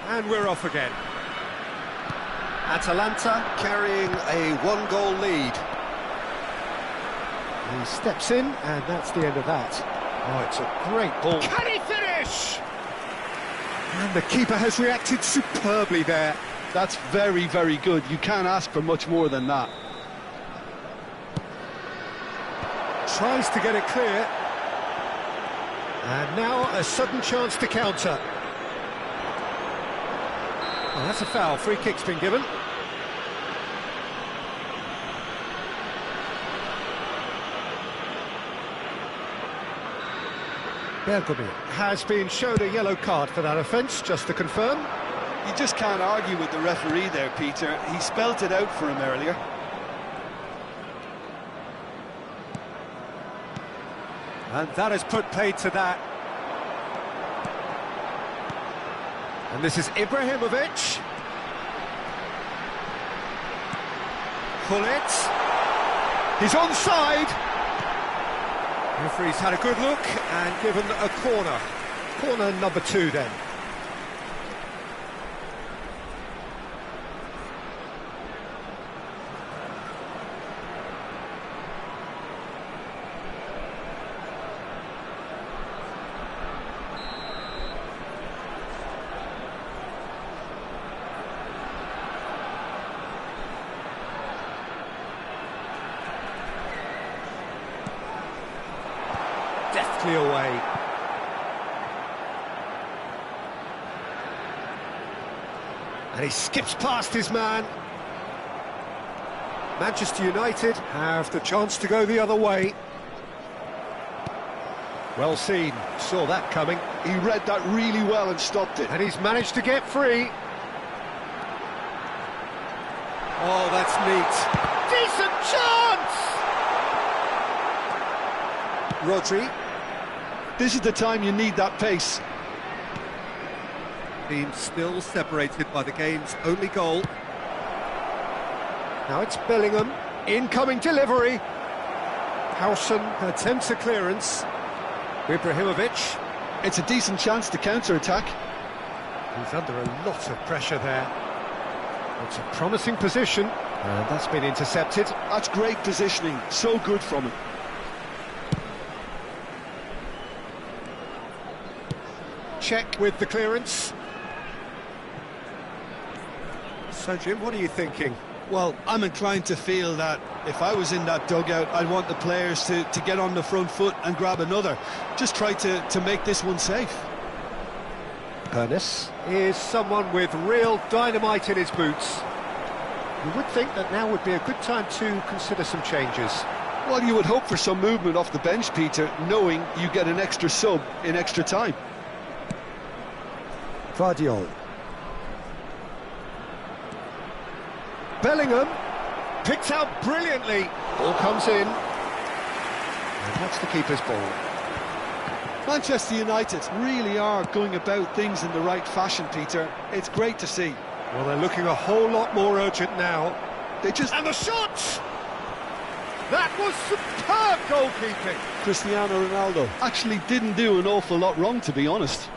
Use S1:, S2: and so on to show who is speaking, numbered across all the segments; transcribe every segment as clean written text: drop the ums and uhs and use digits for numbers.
S1: And we're off again.
S2: Atalanta carrying a one-goal lead.
S1: He steps in, and that's the end of that. Oh, it's a great ball.
S2: Can he finish?
S1: And the keeper has reacted superbly there.
S3: That's very, very good. You can't ask for much more than that.
S1: Tries to get it clear. And now a sudden chance to counter. Oh, that's a foul. Free kick's been given. Bergomi has been shown a yellow card for that offence, just to confirm.
S3: You just can't argue with the referee there, Peter. He spelt it out for him earlier.
S1: And that has put paid to that. And this is Ibrahimovic. Gullit. He's onside. Referee's had a good look and given a corner. Corner number 2 then. Deftly away. And he skips past his man. Manchester United have the chance to go the other way. Well seen, saw that coming.
S3: He read that really well and stopped it.
S1: And he's managed to get free. Oh, that's neat. Decent chance! Rodri.
S3: This is the time you need that pace.
S1: Being still separated by the game's only goal. Now it's Bellingham. Incoming delivery. Howson attempts a clearance. Ibrahimovic.
S3: It's a decent chance to counter-attack.
S1: He's under a lot of pressure there. It's a promising position. And that's been intercepted.
S3: That's great positioning. So good from him.
S1: Check with the clearance. So, Jim, what are you thinking?
S3: Well, I'm inclined to feel that if I was in that dugout, I'd want the players to get on the front foot and grab another. Just try to make this one safe.
S1: Pernis is someone with real dynamite in his boots. You would think that now would be a good time to consider some changes.
S3: Well, you would hope for some movement off the bench, Peter, knowing you get an extra sub in extra time.
S1: Vardiol. Bellingham picked out brilliantly. Ball comes in. And that's the keeper's ball.
S3: Manchester United really are going about things in the right fashion, Peter. It's great to see.
S1: Well, they're looking a whole lot more urgent now.
S3: They just...
S1: And the shot! That was superb goalkeeping.
S3: Cristiano Ronaldo actually didn't do an awful lot wrong, to be honest.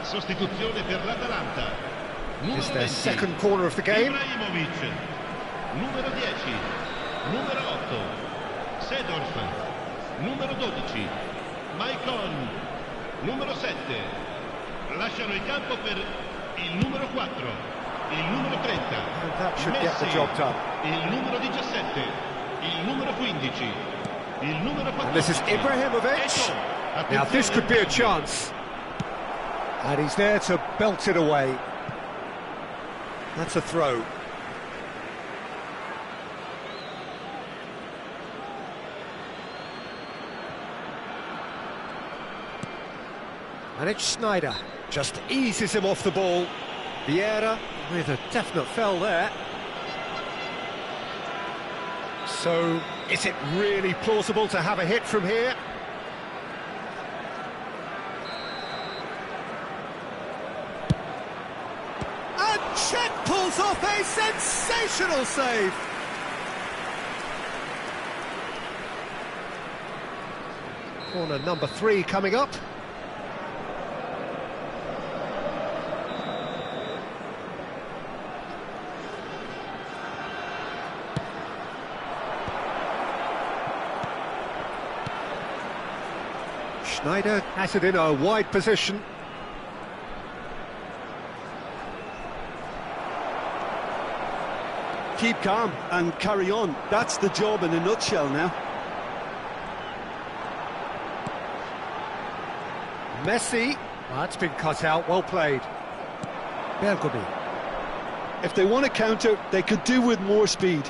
S4: Sostituzione per l'Atalanta.
S1: It's their second corner of the game.
S4: Ibrahimovic. Numero 10. Numero 8. Seedorf, numero 12, Maicon, numero 7, lasciano il campo per il numero 4, il numero 30,
S1: And that should get the
S4: Messi,
S1: job done.
S4: il numero 17, il numero 15, il numero 14.
S1: And this is Ibrahimovic.
S4: Ecco,
S1: Now this could be a
S4: attenzione.
S1: chance. And he's there to belt it away. That's a throw. And it's Schneider, just eases him off the ball. Vieira with a definite fell there. So, is it really plausible to have a hit from here? And Cech pulls off a sensational save! Corner number 3 coming up. Schneider has it in a wide position.
S3: Keep calm and carry on. That's the job in a nutshell now.
S1: Messi, that's been cut out, well played. Bergomi.
S3: If they want to counter, they could do with more speed.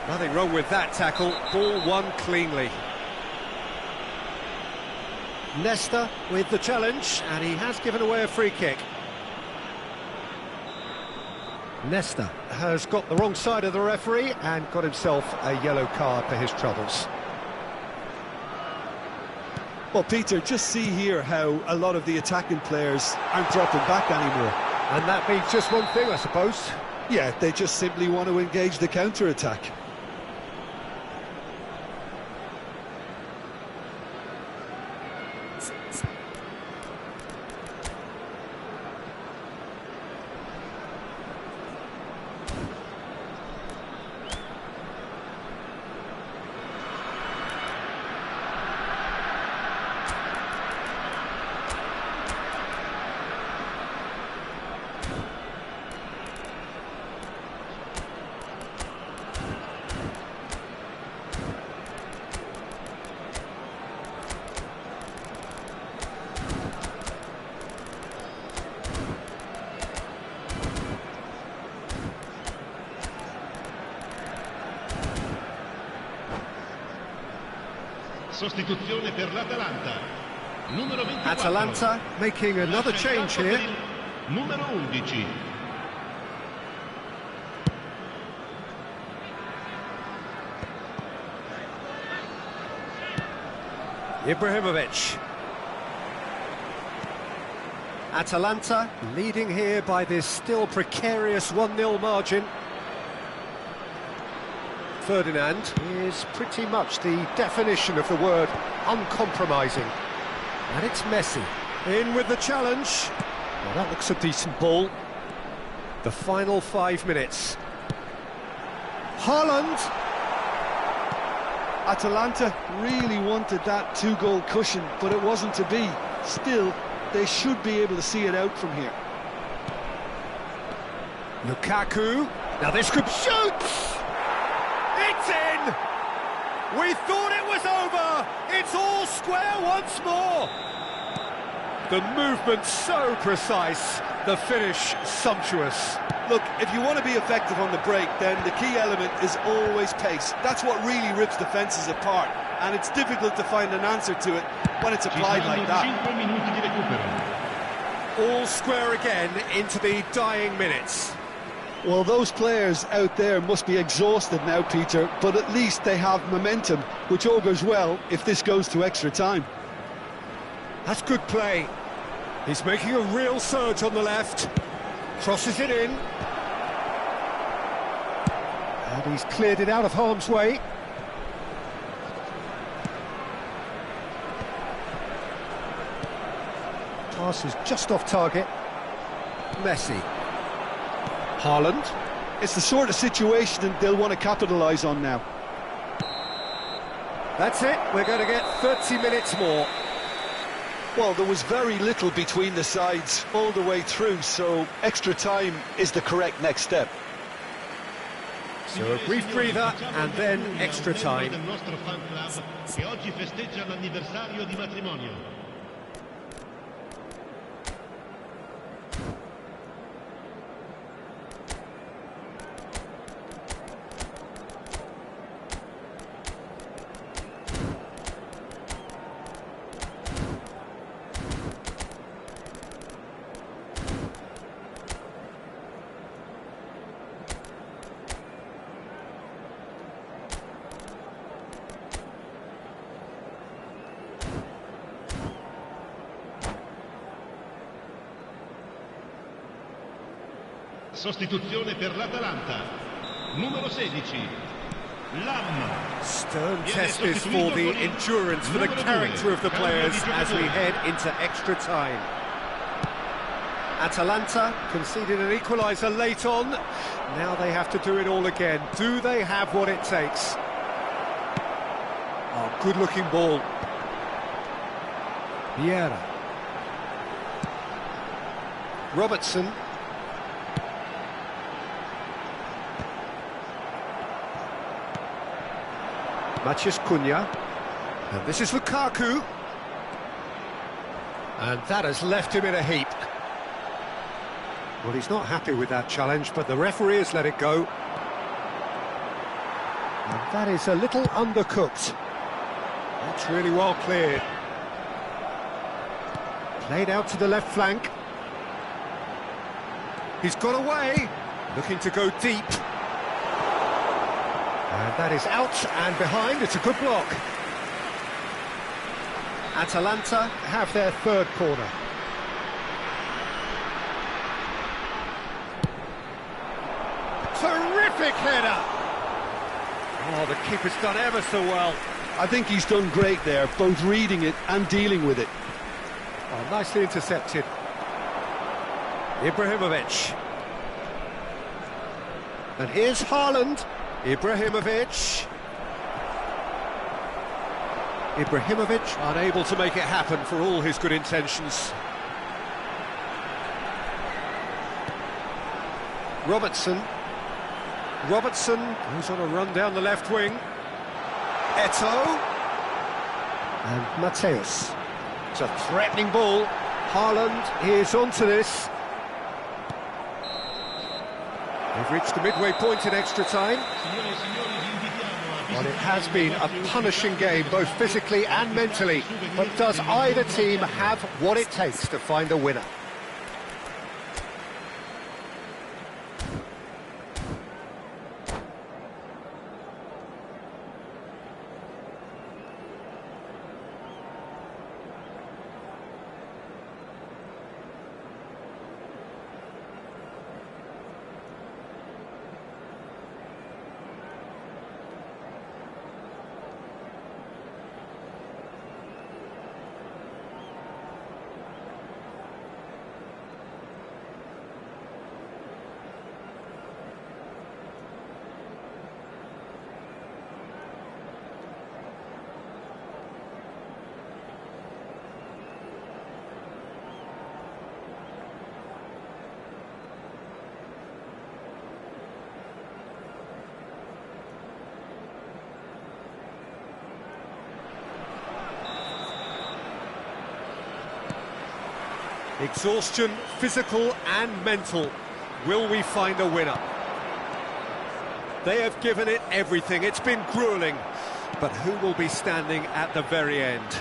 S1: Nothing wrong with that tackle, ball won cleanly. Nesta with the challenge, and he has given away a free kick. Nesta has got the wrong side of the referee and got himself a yellow card for his troubles.
S3: Well, Peter, just see here how a lot of the attacking players aren't dropping back anymore.
S1: And that means just one thing, I suppose.
S3: Yeah, they just simply want to engage the counter-attack.
S4: Sostituzione per l'Atalanta. Numero 24.
S1: Atalanta making another change here.
S4: Numero 11.
S1: Ibrahimovic. Atalanta leading here by this still precarious 1-0 margin. Ferdinand is pretty much the definition of the word uncompromising. And it's Messi in with the challenge. Well, that looks a decent ball. The final 5 minutes. Haaland.
S3: Atalanta really wanted that 2-goal cushion, but it wasn't to be. Still, they should be able to see it out from here.
S1: Lukaku. Now this could shoot! It's in! We thought it was over! It's all square once more! The movement so precise, the finish sumptuous.
S3: Look, if you want to be effective on the break, then the key element is always pace. That's what really rips defences apart, and it's difficult to find an answer to it when it's applied like that.
S4: 5 minuti di recupero.
S1: All square again into the dying minutes.
S3: Well, those players out there must be exhausted now, Peter, but at least they have momentum, which augurs well if this goes to extra time.
S1: That's good play. He's making a real surge on the left. Crosses it in. And he's cleared it out of harm's way. Pass is just off target. Messi. Haaland.
S3: It's the sort of situation that they'll want to capitalise on now.
S1: That's it, we're going to get 30 minutes more.
S3: Well, there was very little between the sides all the way through, so extra time is the correct next step.
S1: So a brief breather and then extra time.
S4: Del nostro fan club che oggi festeggia l'anniversario di matrimonio. Sostituzione per l'Atalanta, numero 16, Lam.
S1: Stern test this for the endurance, for the character of the players as we head into extra time. Atalanta conceded an equaliser late on. Now they have to do it all again. Do they have what it takes? Oh, good-looking ball. Vieira. Robertson. Matheus Cunha, and this is Lukaku, and that has left him in a heap. Well, he's not happy with that challenge, but the referee has let it go. And that is a little undercooked. That's really well cleared. Played out to the left flank. He's got away, looking to go deep. And that is out and behind. It's a good block. Atalanta have their third corner. Terrific header! Oh, the keeper's done ever so well.
S3: I think he's done great there, both reading it and dealing with it.
S1: Oh, nicely intercepted. Ibrahimovic. And here's Haaland. Ibrahimovic unable to make it happen for all his good intentions. Robertson goes on a run down the left wing. Eto'o and Mateus. It's a threatening ball. Haaland is onto this. They've reached the midway point in extra time. Well, it has been a punishing game, both physically and mentally. But does either team have what it takes to find a winner? Exhaustion, physical and mental. Will we find a winner? They have given it everything. It's been gruelling. But who will be standing at the very end?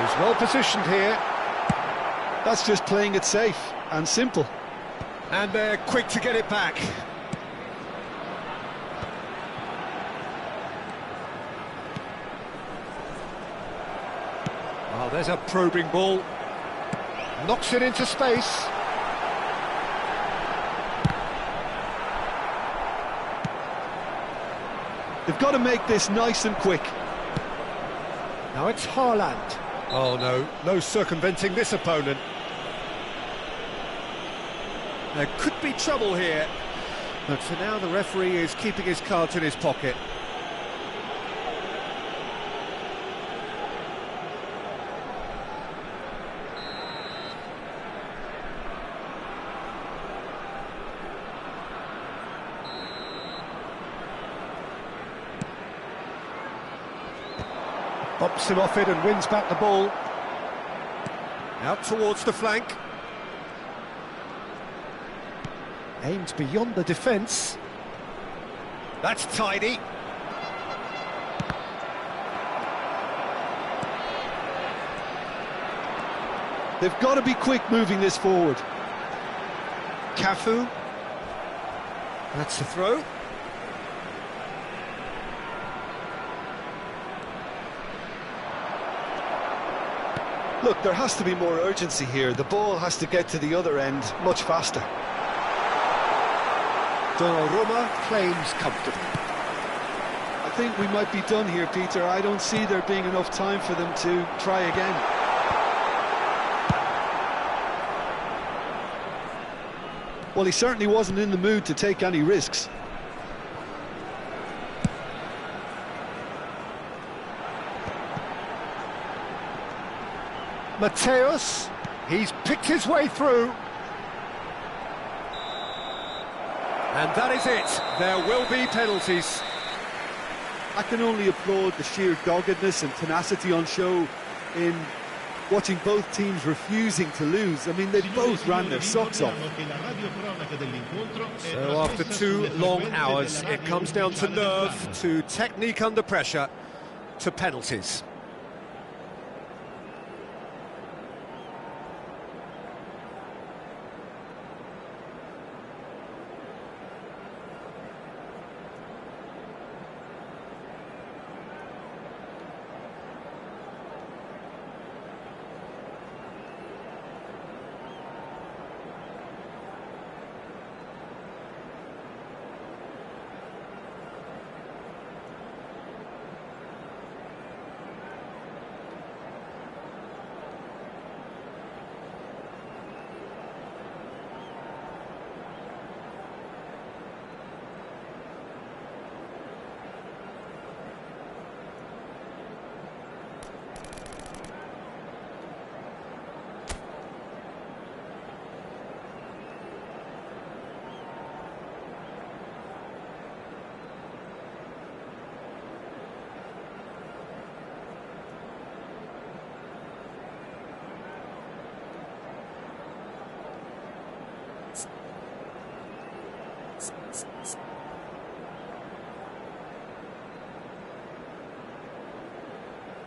S1: He's well positioned here.
S3: That's just playing it safe and simple.
S1: And they're quick to get it back. Oh, there's a probing ball. Knocks it into space.
S3: They've got to make this nice and quick.
S1: Now it's Haaland. Oh no, no circumventing this opponent. There could be trouble here, but for now the referee is keeping his cards in his pocket. Bumps him off it and wins back the ball. Out towards the flank. Aimed beyond the defence. That's tidy.
S3: They've got to be quick moving this forward.
S1: Cafu. That's the throw.
S3: Look, there has to be more urgency here. The ball has to get to the other end much faster.
S1: Donnarumma claims comfortably.
S3: I think we might be done here, Peter. I don't see there being enough time for them to try again. Well, he certainly wasn't in the mood to take any risks.
S1: Mateus, he's picked his way through. And that is it. There will be penalties.
S3: I can only applaud the sheer doggedness and tenacity on show in watching both teams refusing to lose. I mean, they both ran their socks off.
S1: So after 2 long hours, it comes down to nerve, to technique under pressure, to penalties.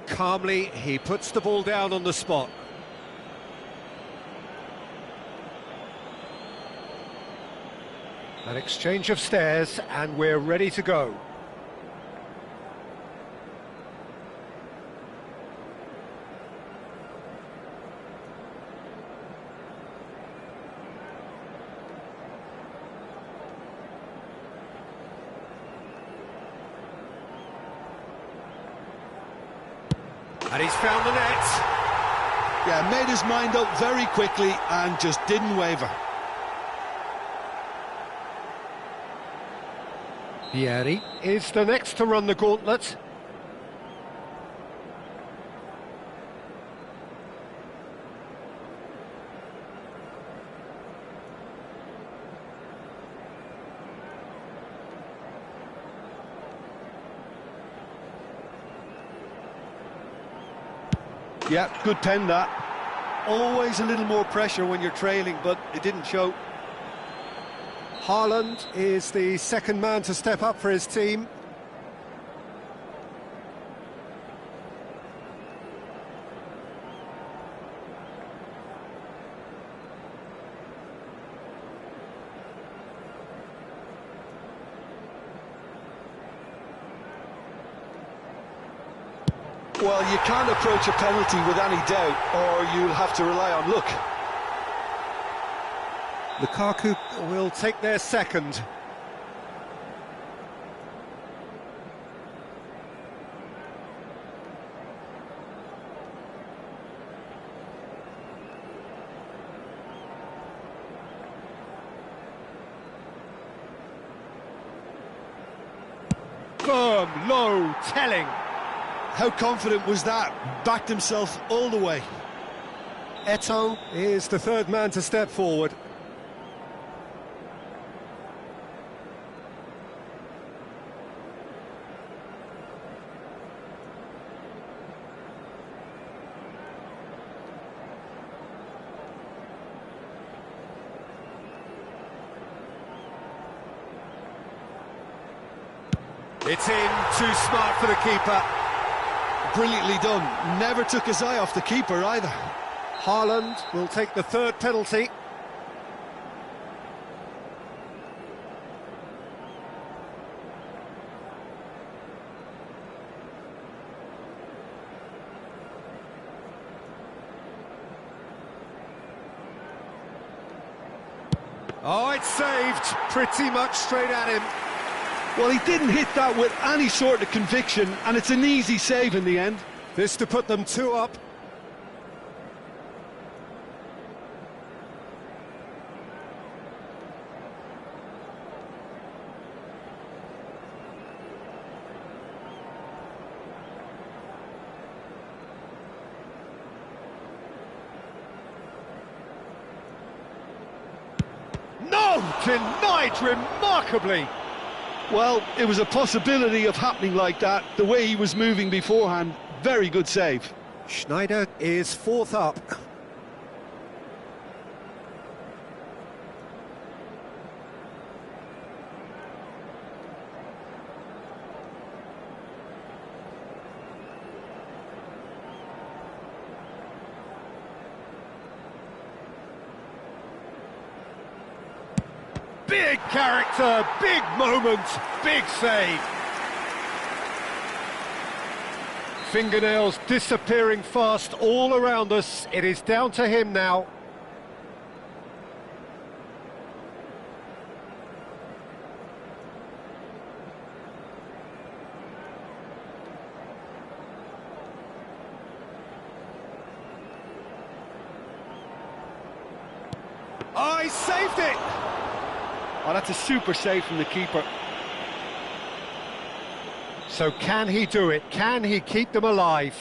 S1: Calmly, he puts the ball down on the spot. An exchange of stares, and we're ready to go. And he's found the net.
S3: Yeah, made his mind up very quickly and just didn't waver.
S1: Vieri is the next to run the gauntlet.
S3: Yeah, good pen that. Always a little more pressure when you're trailing, but it didn't show.
S1: Haaland is the second man to step up for his team.
S3: Well, you can't approach a penalty with any doubt, or you'll have to rely on luck.
S1: Lukaku will take their second. Firm, low, telling.
S3: How confident was that? Backed himself all the way.
S1: Eto'o is the third man to step forward. It's in, too smart for the keeper.
S3: Brilliantly done. Never took his eye off the keeper either.
S1: Haaland will take the third penalty. Oh, it's saved. Pretty much straight at him.
S3: Well, he didn't hit that with any sort of conviction, and it's an easy save in the end.
S1: This to put them 2 up. No! Denied remarkably!
S3: Well, it was a possibility of happening like that, the way he was moving beforehand. Very good save.
S1: Schneider is 4th up. Big character, big moment, big save. Fingernails disappearing fast all around us. It is down to him now. Oh, he saved it!
S3: Oh, that's a super save from the keeper.
S1: So can he do it? Can he keep them alive?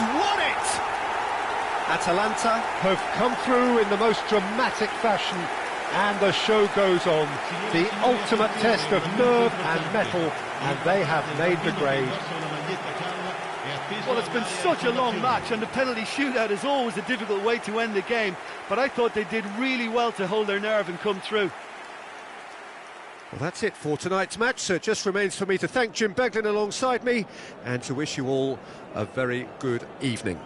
S1: Won it! Atalanta have come through in the most dramatic fashion, and the show goes on. The ultimate test of nerve and mettle, and they have made the grade.
S3: Well, it's been such a long match, and the penalty shootout is always a difficult way to end the game, but I thought they did really well to hold their nerve and come through.
S1: Well, that's it for tonight's match, so it just remains for me to thank Jim Beglin alongside me and to wish you all a very good evening.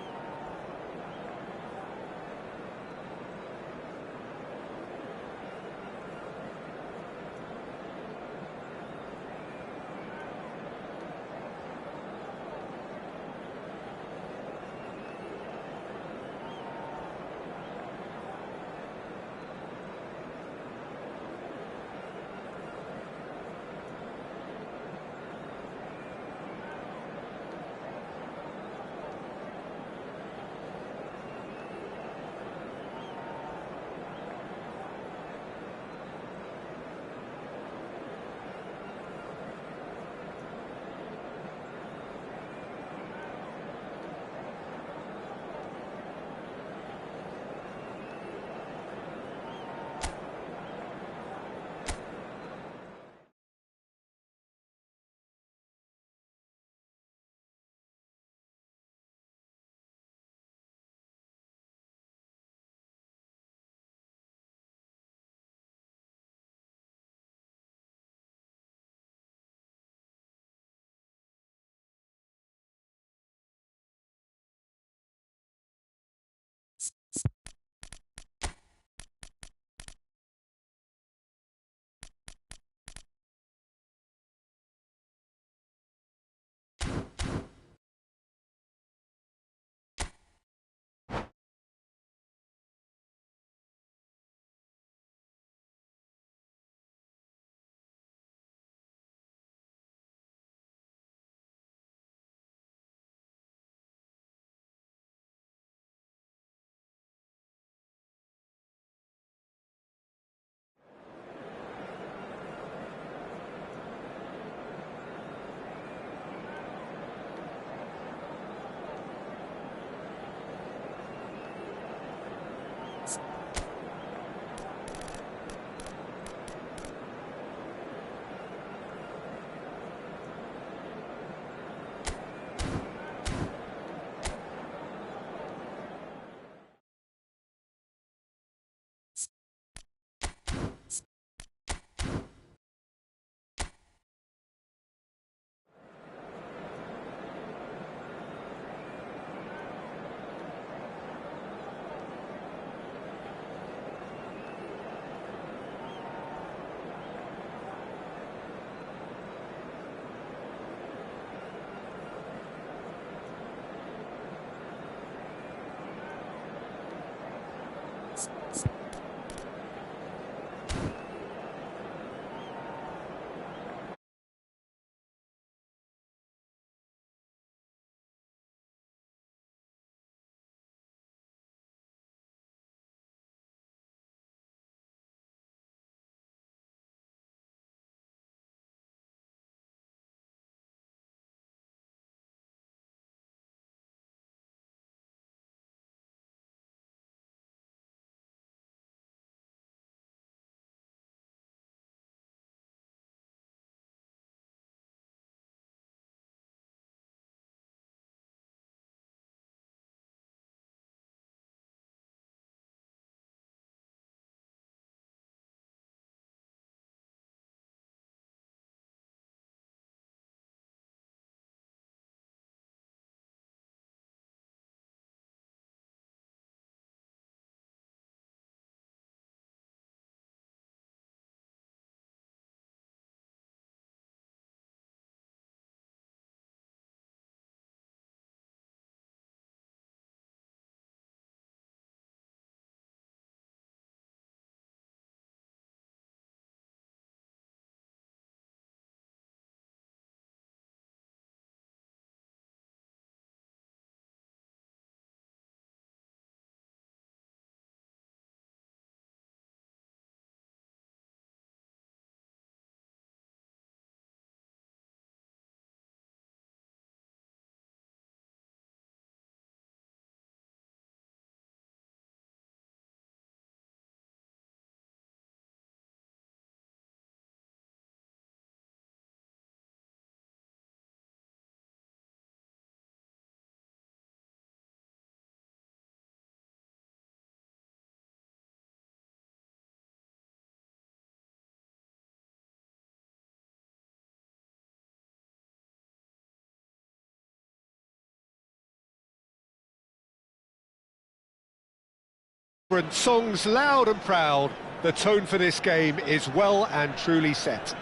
S1: And songs loud and proud, the tone for this game is well and truly set.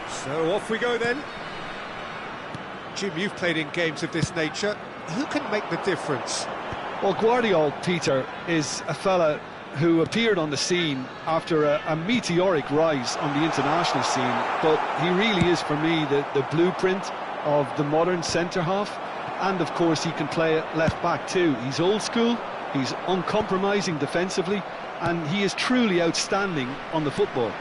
S1: So off we go then. Jim, you've played in games of this nature. Who can make the difference?
S3: Well, Guardiola, Peter, is a fella who appeared on the scene after a meteoric rise on the international scene, but he really is, for me, the blueprint of the modern centre-half, and of course he can play at left-back too. He's old school, he's uncompromising defensively, and he is truly outstanding on the football.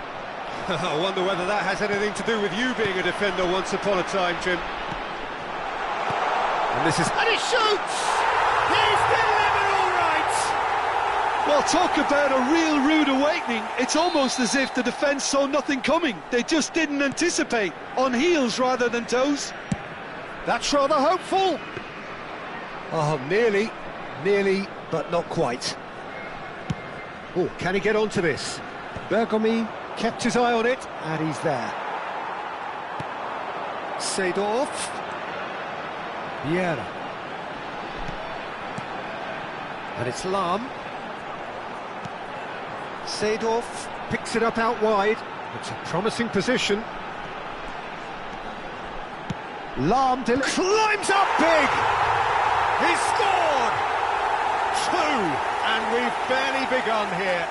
S1: I wonder whether that has anything to do with you being a defender once upon a time, Jim. And he shoots! He's delivered all right!
S3: Well, talk about a real rude awakening. It's almost as if the defence saw nothing coming. They just didn't anticipate, on heels rather than toes.
S1: That's rather hopeful. Oh, nearly, but not quite. Oh, can he get onto this? Bergomi kept his eye on it, and he's there. Seedorf. Vieira. And it's Lahm. Seedorf picks it up out wide. It's a promising position. Lahm climbs up big! He's scored! 2, and we've barely begun here.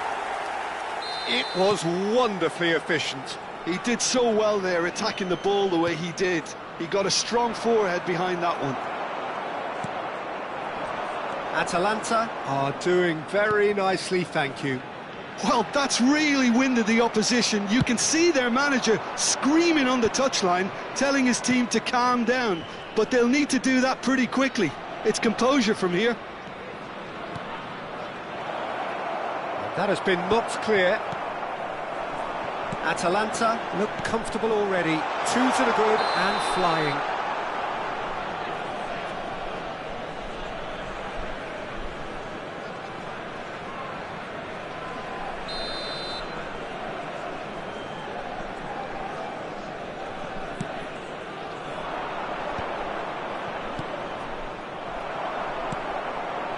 S1: It was wonderfully efficient.
S3: He did so well there, attacking the ball the way he did. He got a strong forehead behind that one.
S1: Atalanta are doing very nicely, thank you.
S3: Well, that's really winded the opposition. You can see their manager screaming on the touchline, telling his team to calm down. But they'll need to do that pretty quickly. It's composure from here.
S1: That has been knocked clear. Atalanta look comfortable already. 2 to the good and flying.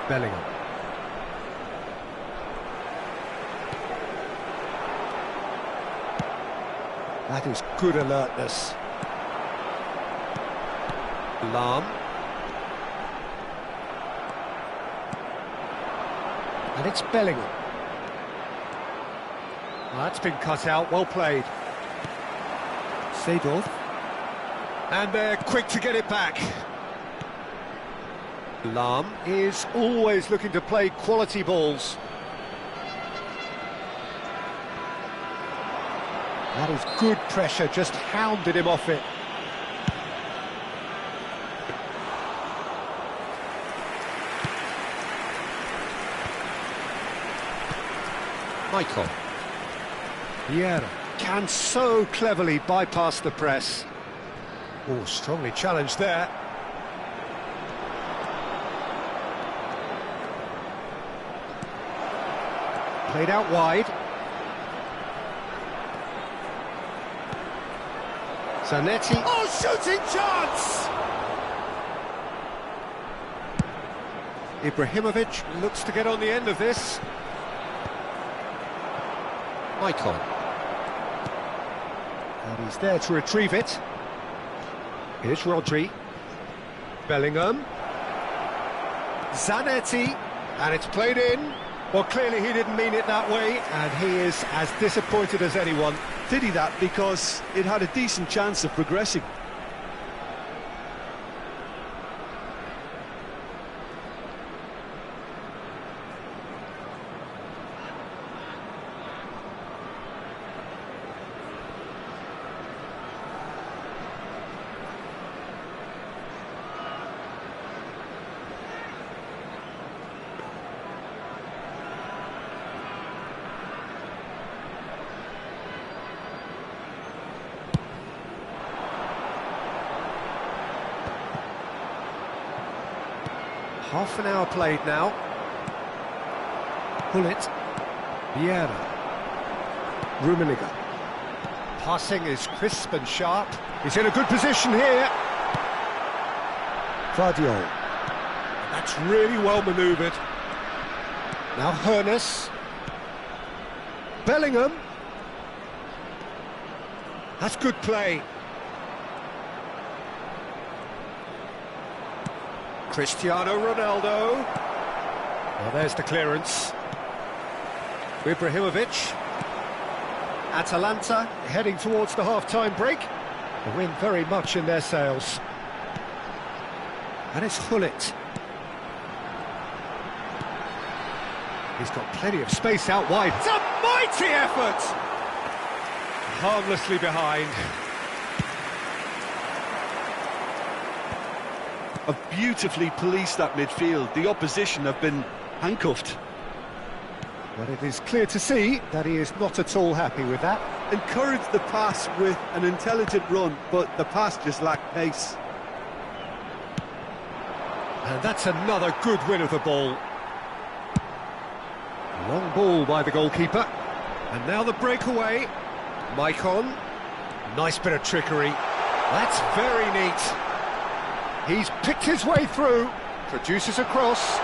S1: Bellingham. That is good alertness. Lahm. And it's Bellingham. Well, that's been cut out, well played. Seedorf. And they're quick to get it back. Lahm is always looking to play quality balls. That is good pressure, just hounded him off it. Michael. Vieira can so cleverly bypass the press. Oh, strongly challenged there. Played out wide. Zanetti. Oh, shooting chance! Ibrahimovic looks to get on the end of this. Michael. And he's there to retrieve it. Here's Rodri. Bellingham. Zanetti. And it's played in. Well, clearly he didn't mean it that way, and he is as disappointed as anyone.
S3: Did he that? Because it had a decent chance of progressing.
S1: Half an hour played now. Bullet. Vieira. Rummenigge. Passing is crisp and sharp. He's in a good position here.
S2: Gvardiol.
S1: That's really well manoeuvred. Now Hoeneß. Bellingham. That's good play. Cristiano Ronaldo. Now there's the clearance. Ibrahimovic. Atalanta heading towards the half-time break. The wind very much in their sails. And it's Gullit. He's got plenty of space out wide. It's a mighty effort! Harmlessly behind.
S3: Have beautifully policed that midfield. The opposition have been handcuffed.
S1: But it is clear to see that he is not at all happy with that.
S3: Encouraged the pass with an intelligent run, but the pass just lacked pace.
S1: And that's another good win of the ball. Long ball by the goalkeeper. And now the breakaway. Maicon. Nice bit of trickery. That's very neat. He's picked his way through. Produces a cross.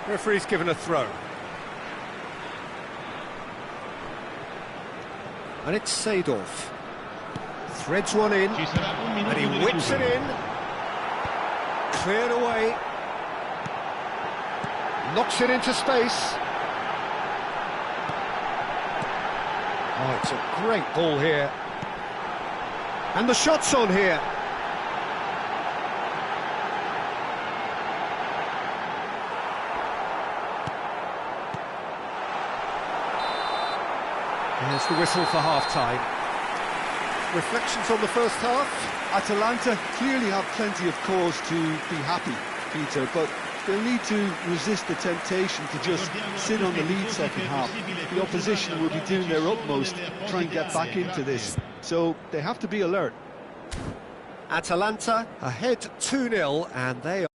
S1: Referee's given a throw. And it's Seedorf. Threads one in. And he whips it in. Cleared away. Knocks it into space. Oh, it's a great ball here. And the shot's on here. Here's the whistle for half-time. Reflections on the first half?
S3: Atalanta clearly have plenty of cause to be happy, Peter, but they'll need to resist the temptation to just sit on the lead second half. The opposition will be doing their utmost to try and get back into this, so they have to be alert.
S1: Atalanta ahead 2-0, and they are...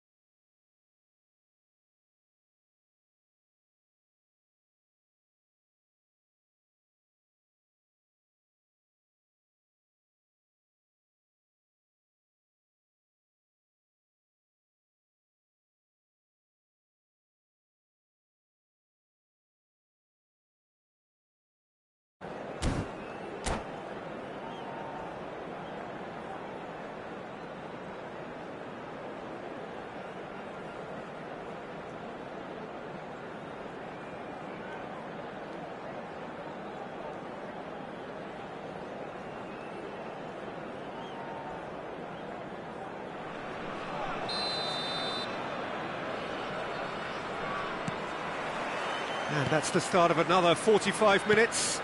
S1: And that's the start of another 45 minutes.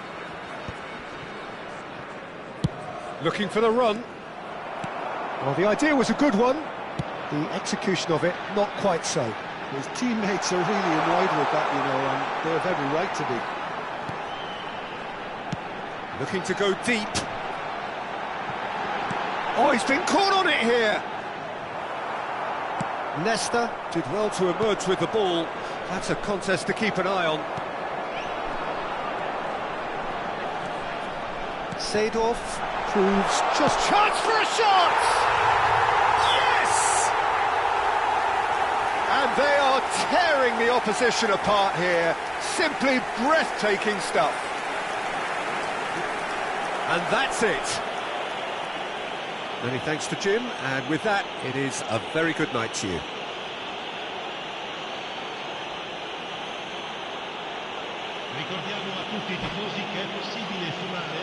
S1: Looking for the run. Well, the idea was a good one. The execution of it, not quite so.
S3: His teammates are really annoyed with that, you know, and they have every right to be.
S1: Looking to go deep. Oh, he's been caught on it here. Nesta did well to emerge with the ball. That's a contest to keep an eye on. Seedorf proves just chance for a shot! Yes! And they are tearing the opposition apart here. Simply breathtaking stuff. And that's it. Many thanks to Jim, and with that, it is a very good night to you.
S4: Ricordiamo a tutti i tifosi che è possibile fumare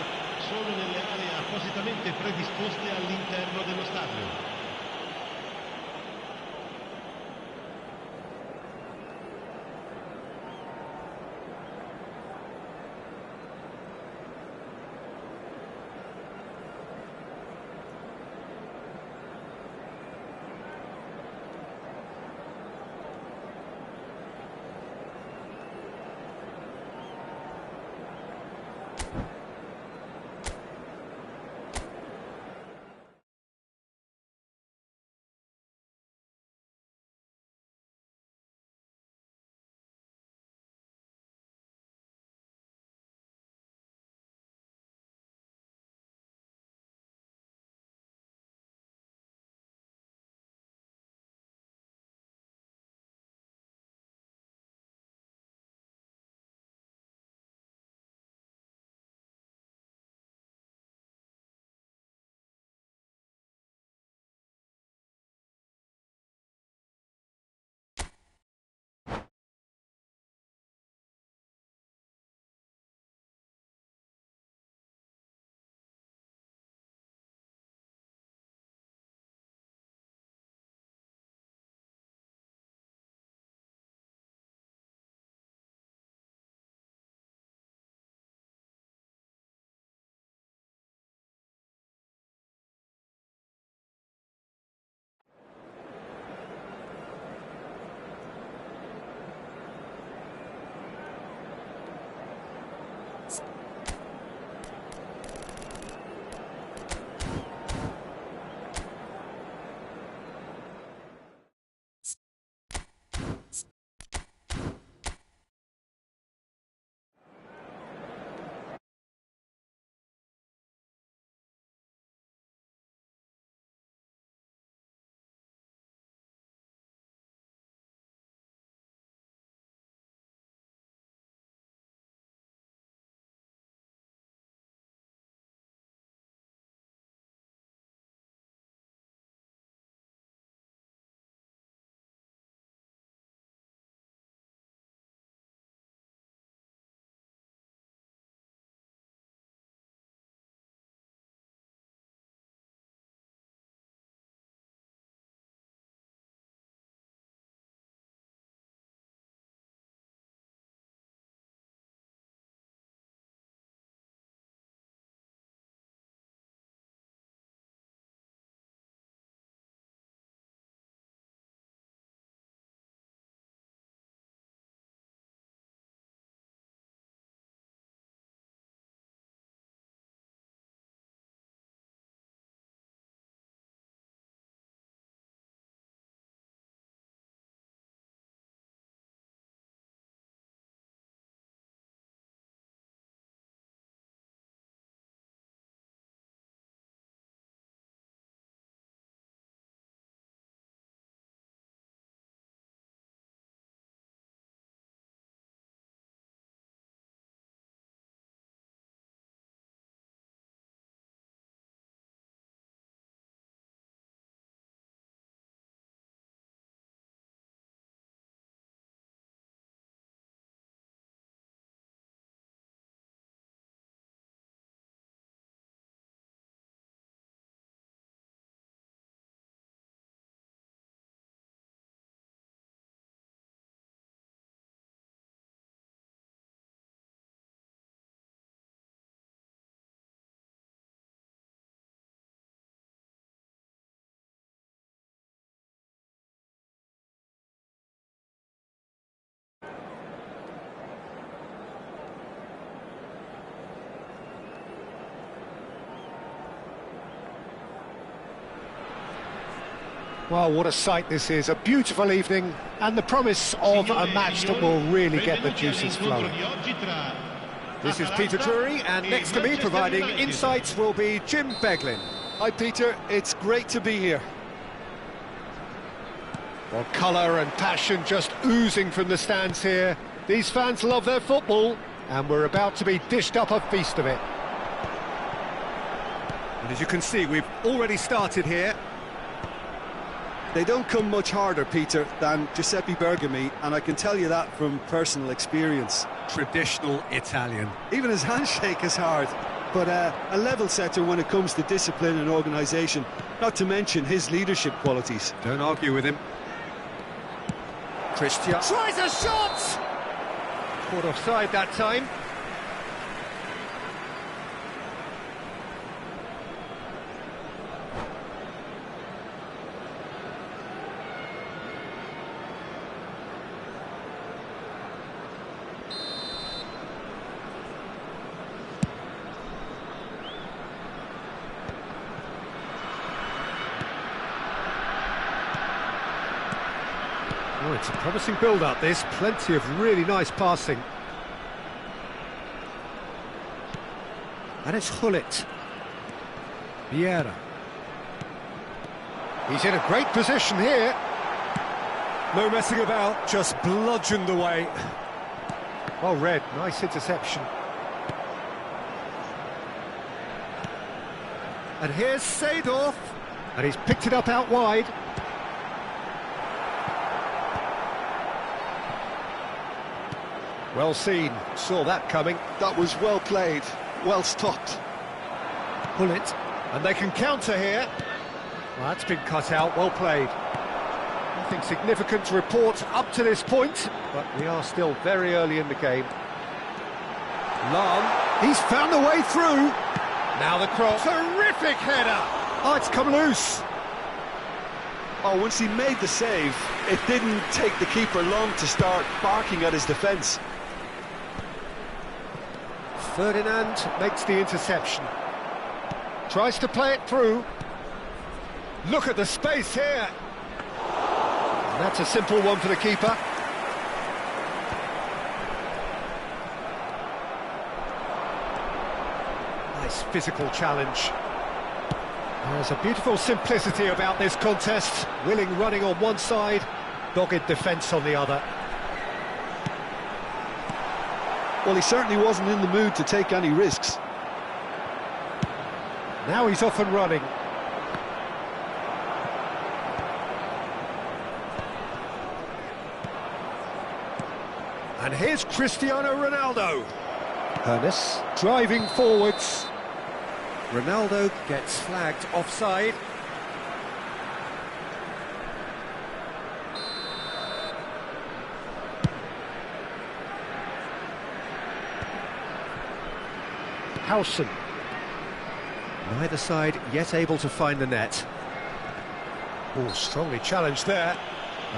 S4: solo nelle aree appositamente predisposte all'interno dello stadio.
S1: Well, what a sight this is. A beautiful evening and the promise of a match that will really get the juices flowing. This is Peter Drury, and next to me providing insights will be Jim Beglin.
S3: Hi, Peter. It's great to be here.
S1: Well, colour and passion just oozing from the stands here. These fans love their football, and we're about to be dished up a feast of it. And as you can see, we've already started here.
S3: They don't come much harder, Peter, than Giuseppe Bergomi, and I can tell you that from personal experience.
S1: Traditional Italian.
S3: Even his handshake is hard, but a level setter when it comes to discipline and organisation, not to mention his leadership qualities.
S1: Don't argue with him. Christian tries a shot! Caught offside that time. Oh, it's a promising build-up, this. Plenty of really nice passing. And it's Gullit. Vieira. He's in a great position here. No messing about, just bludgeoned away. Well read, nice interception. And here's Seedorf. And he's picked it up out wide. Well seen, saw that coming.
S3: That was well played, well stopped.
S1: Gullit, and they can counter here. Well, that's been cut out, well played. Nothing significant to report up to this point, but we are still very early in the game. Lahm, he's found a way through. Now the cross, terrific header. Oh, it's come loose.
S3: Oh, once he made the save, it didn't take the keeper long to start barking at his defence.
S1: Ferdinand makes the interception. Tries to play it through. Look at the space here. And that's a simple one for the keeper. Nice physical challenge. There's a beautiful simplicity about this contest. Willing running on one side, dogged defence on the other.
S3: Well, he certainly wasn't in the mood to take any risks.
S1: Now he's off and running. And here's Cristiano Ronaldo. Ernest driving forwards. Ronaldo gets flagged offside. Howson. Neither side yet able to find the net. Oh, strongly challenged there.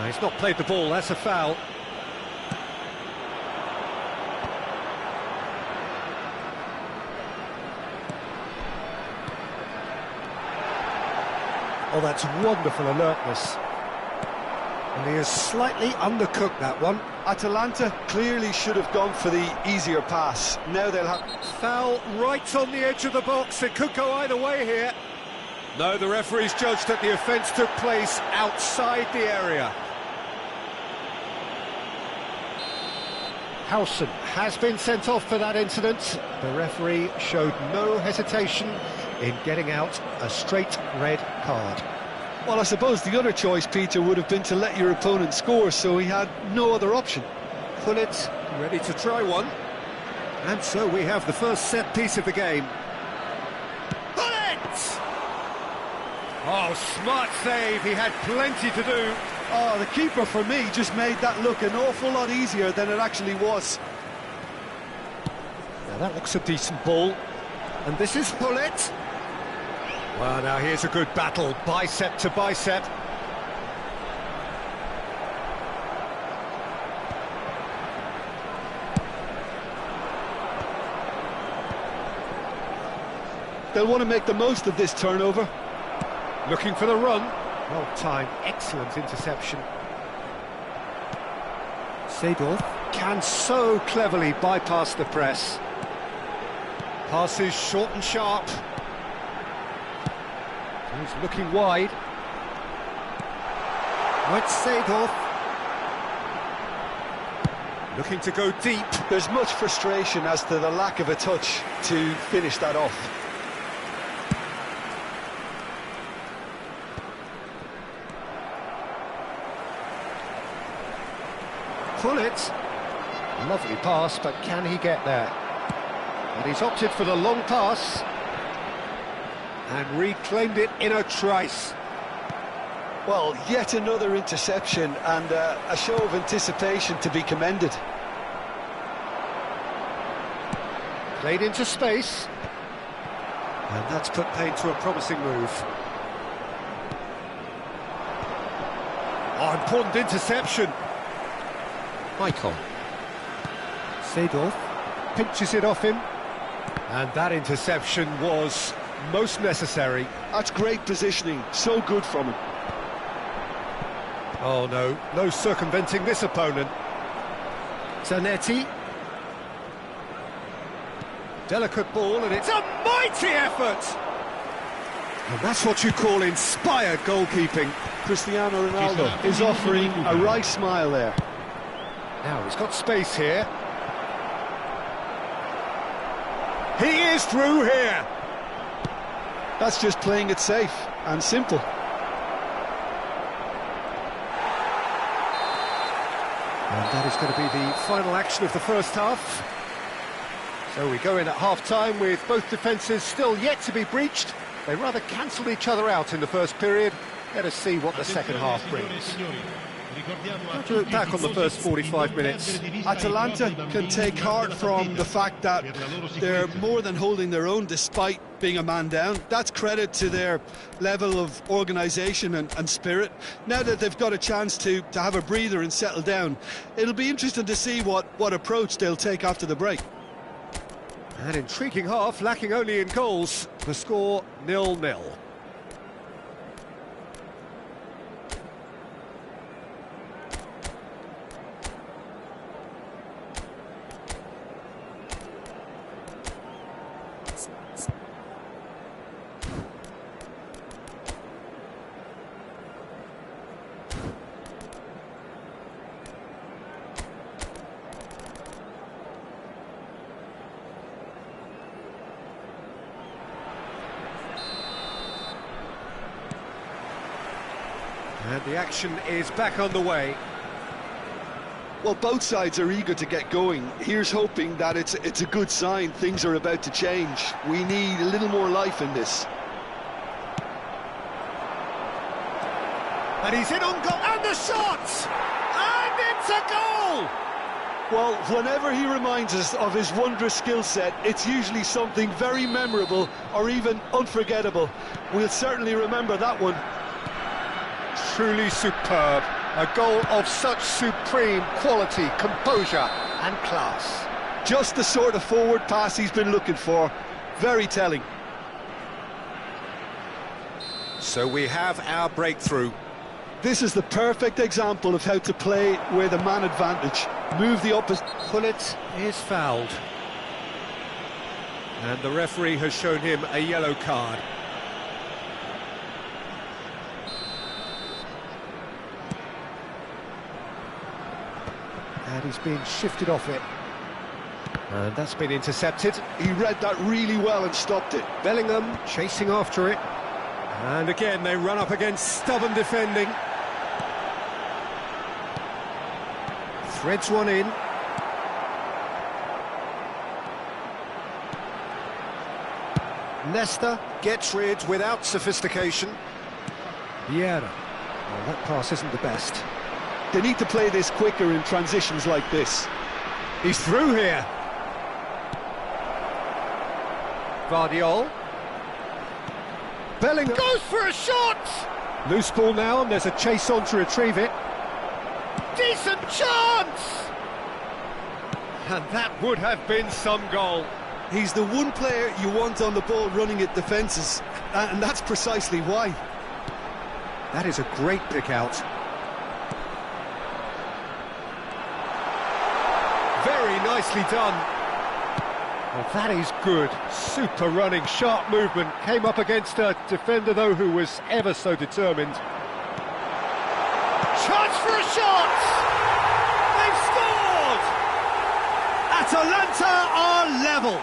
S1: He's not played the ball, that's a foul. Oh, that's wonderful alertness. And he has slightly undercooked that one.
S3: Atalanta clearly should have gone for the easier pass. Now they'll have...
S1: Foul right on the edge of the box. It could go either way here. No, the referee's judged that the offence took place outside the area. Howson has been sent off for that incident. The referee showed no hesitation in getting out a straight red card.
S3: Well, I suppose the other choice, Peter, would have been to let your opponent score, so he had no other option.
S1: Gullit ready to try one. And so we have the first set piece of the game. Gullit! Oh, smart save, he had plenty to do.
S3: Oh, the keeper, for me, just made that look an awful lot easier than it actually was.
S1: Now that looks a decent ball. And this is Gullit. Well, now here's a good battle, bicep to bicep.
S3: They'll want to make the most of this turnover.
S1: Looking for the run. Well timed, excellent interception. Seedorf can so cleverly bypass the press. Passes short and sharp. He's looking wide. Right, Seedorf. Looking to go deep.
S3: There's much frustration as to the lack of a touch to finish that off.
S1: Pull it. Lovely pass, but can he get there? And he's opted for the long pass. And reclaimed it in a trice.
S3: Well, yet another interception and a show of anticipation to be commended.
S1: Played into space. And that's put paid to a promising move. Oh, important interception. Maicon. Seedorf pinches it off him. And that interception was most necessary.
S3: That's great positioning, so good from him.
S1: Oh no, no circumventing this opponent. Zanetti. Delicate ball, and it's a mighty effort! And that's what you call inspired goalkeeping.
S3: Cristiano Ronaldo is offering a right smile there.
S1: Now he's got space here. He is through here!
S3: That's just playing it safe and simple.
S1: And that is going to be the final action of the first half. So we go in at half-time with both defences still yet to be breached. They rather cancelled each other out in the first period. Let us see what the second half brings. How do you look back on the first 45 minutes?
S3: Atalanta can take heart from the fact that they're more than holding their own despite being a man down. That's credit to their level of organisation and spirit. Now that they've got a chance to have a breather and settle down, it'll be interesting to see what approach they'll take after the break.
S1: An intriguing half, lacking only in goals. The score 0-0. And the action is back on the way.
S3: Well, both sides are eager to get going. Here's hoping that it's a good sign. Things are about to change. We need a little more life in this.
S1: And he's in on goal, and the shot! And it's a goal!
S3: Well, whenever he reminds us of his wondrous skill set, it's usually something very memorable or even unforgettable. We'll certainly remember that one.
S1: Truly superb. A goal of such supreme quality, composure and class.
S3: Just the sort of forward pass he's been looking for. Very telling.
S1: So we have our breakthrough.
S3: This is the perfect example of how to play with a man advantage. Move the opposite.
S1: Pullet is fouled. And the referee has shown him a yellow card. And he's being shifted off it. And that's been intercepted.
S3: He read that really well and stopped it.
S1: Bellingham chasing after it. And again, they run up against stubborn defending. Threads one in. Nesta gets rid without sophistication. Vieira. Well, that pass isn't the best.
S3: They need to play this quicker in transitions like this.
S1: He's through here. Vardiol. Bellingham goes for a shot! Loose ball now, and there's a chase on to retrieve it. Decent chance! And that would have been some goal.
S3: He's the one player you want on the ball running at defences, and that's precisely why.
S1: That is a great pick out. Very nicely done. Well, that is good. Super running, sharp movement. Came up against a defender, though, who was ever so determined. Chance for a shot! They've scored! Atalanta are level.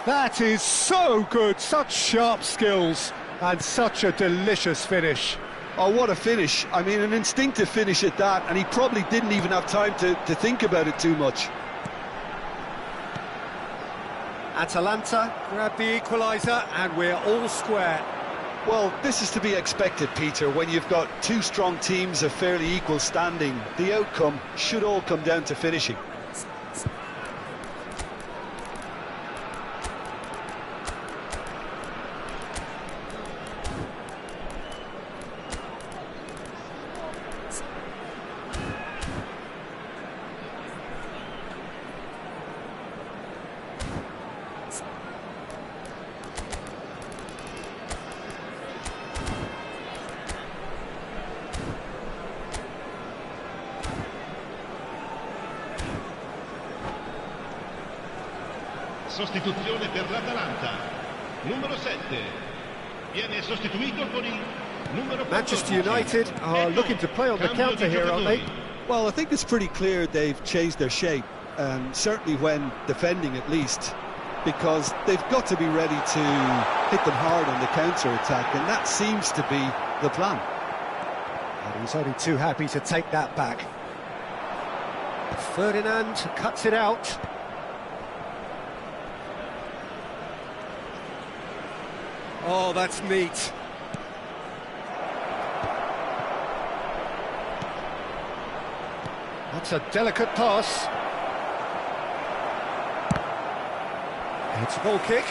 S1: That is so good. Such sharp skills and such a delicious finish.
S3: Oh, what a finish. I mean, an instinctive finish at that, and he probably didn't even have time to think about it too much.
S1: Atalanta grab the equaliser, and we're all square.
S3: Well, this is to be expected, Peter. When you've got two strong teams of fairly equal standing, the outcome should all come down to finishing.
S4: Sostituzione per l'Atalanta. Numero 7. Viene sostituito con il numero 14.
S1: Manchester United are looking to play on the counter here, aren't they?
S3: Well, I think it's pretty clear they've changed their shape, certainly when defending at least, because they've got to be ready to hit them hard on the counter-attack, and that seems to be the plan.
S1: And he's only too happy to take that back. Ferdinand cuts it out. Oh, that's neat. That's a delicate pass. It's a goal kick.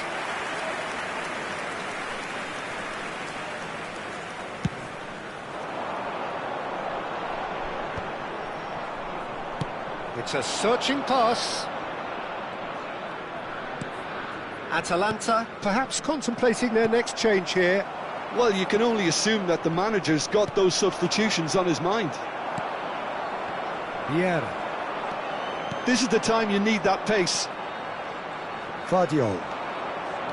S1: It's a searching pass. Atalanta perhaps contemplating their next change here.
S3: Well, you can only assume that the manager's got those substitutions on his mind.
S1: Vieira.
S3: This is the time you need that pace.
S1: Gvardiol.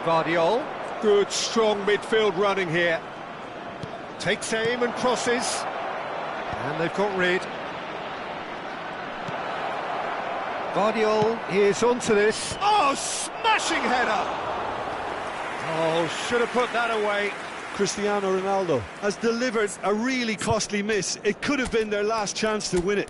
S1: Gvardiol. Good, strong midfield running here. Takes aim and crosses. And they've got rid. Gvardiol is onto this. Oh, smashing header! Oh, should have put that away.
S3: Cristiano Ronaldo has delivered a really costly miss. It could have been their last chance to win it.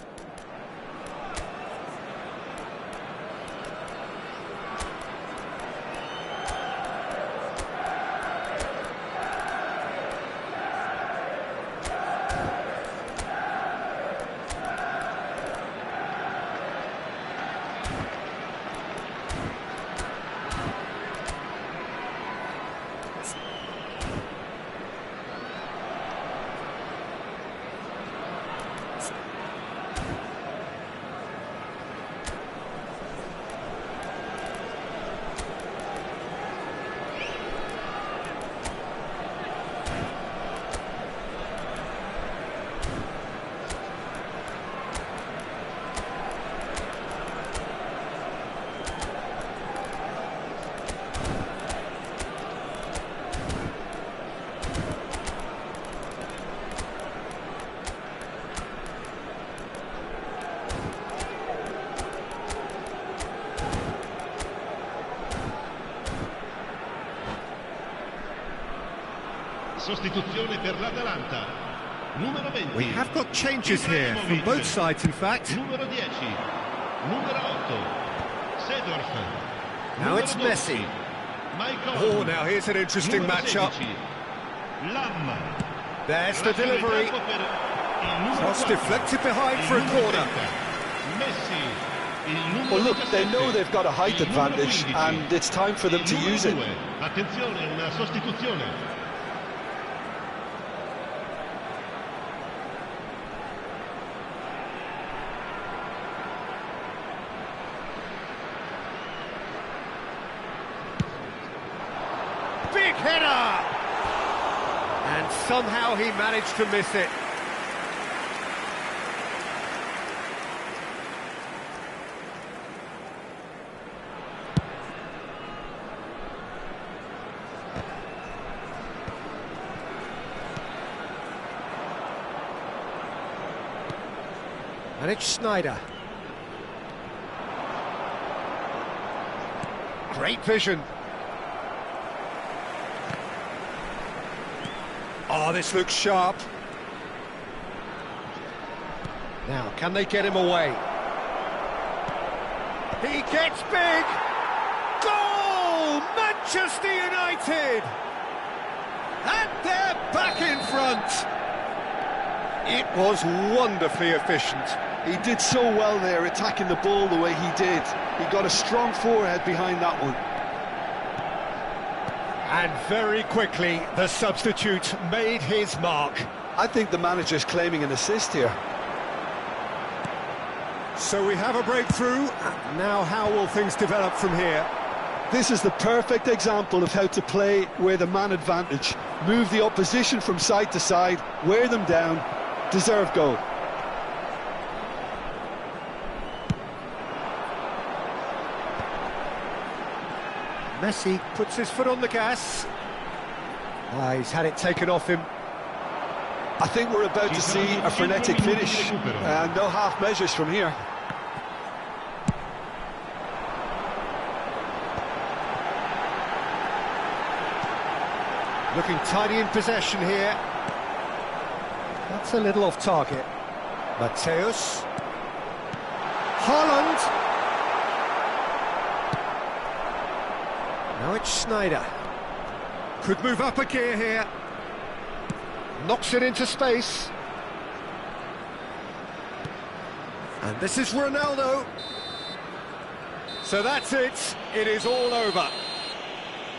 S4: Sostituzione per l'Atalanta. Numero 20.
S1: We have got changes here from both sides, in fact.
S4: Numero 10. Numero 8. Seedorf.
S1: Now it's Messi. Oh, now here's an interesting matchup.
S4: Lam.
S1: There's the delivery. Cross deflected behind for a corner.
S3: Well, look, they know they've got a height advantage, and it's time for them to use it.
S4: Attenzione, una sostituzione.
S1: Big header! And And somehow he managed to miss it. And it's Schneider. Great vision. Oh, this looks sharp. Now, can they get him away? He gets big! Goal! Manchester United! And they're back in front! It was wonderfully efficient.
S3: He did so well there, attacking the ball the way he did. He got a strong forehead behind that one.
S1: And very quickly, the substitute made his mark.
S3: I think the manager's claiming an assist here.
S1: So we have a breakthrough. Now how will things develop from here?
S3: This is the perfect example of how to play with a man advantage. Move the opposition from side to side, wear them down, deserve goal.
S1: Messi puts his foot on the gas. He's had it taken off him.
S3: I think we're about to see a frenetic finish, and no half measures from here.
S1: Looking tidy in possession here. That's a little off target. Mateus. Haaland. Now it's Schneider. Could move up a gear here. Knocks it into space. And this is Ronaldo. So that's it. It is all over.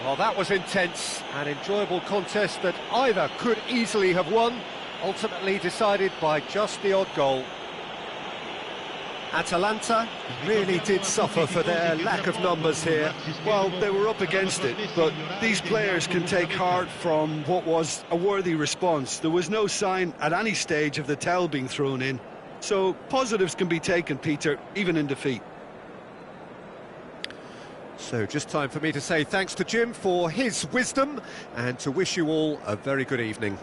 S1: Well, that was intense, an enjoyable contest that either could easily have won, ultimately decided by just the odd goal. Atalanta really did suffer for their lack of numbers here.
S3: Well, they were up against it, but these players can take heart from what was a worthy response. There was no sign at any stage of the towel being thrown in. So positives can be taken, Peter, even in defeat.
S1: So just time for me to say thanks to Jim for his wisdom and to wish you all a very good evening.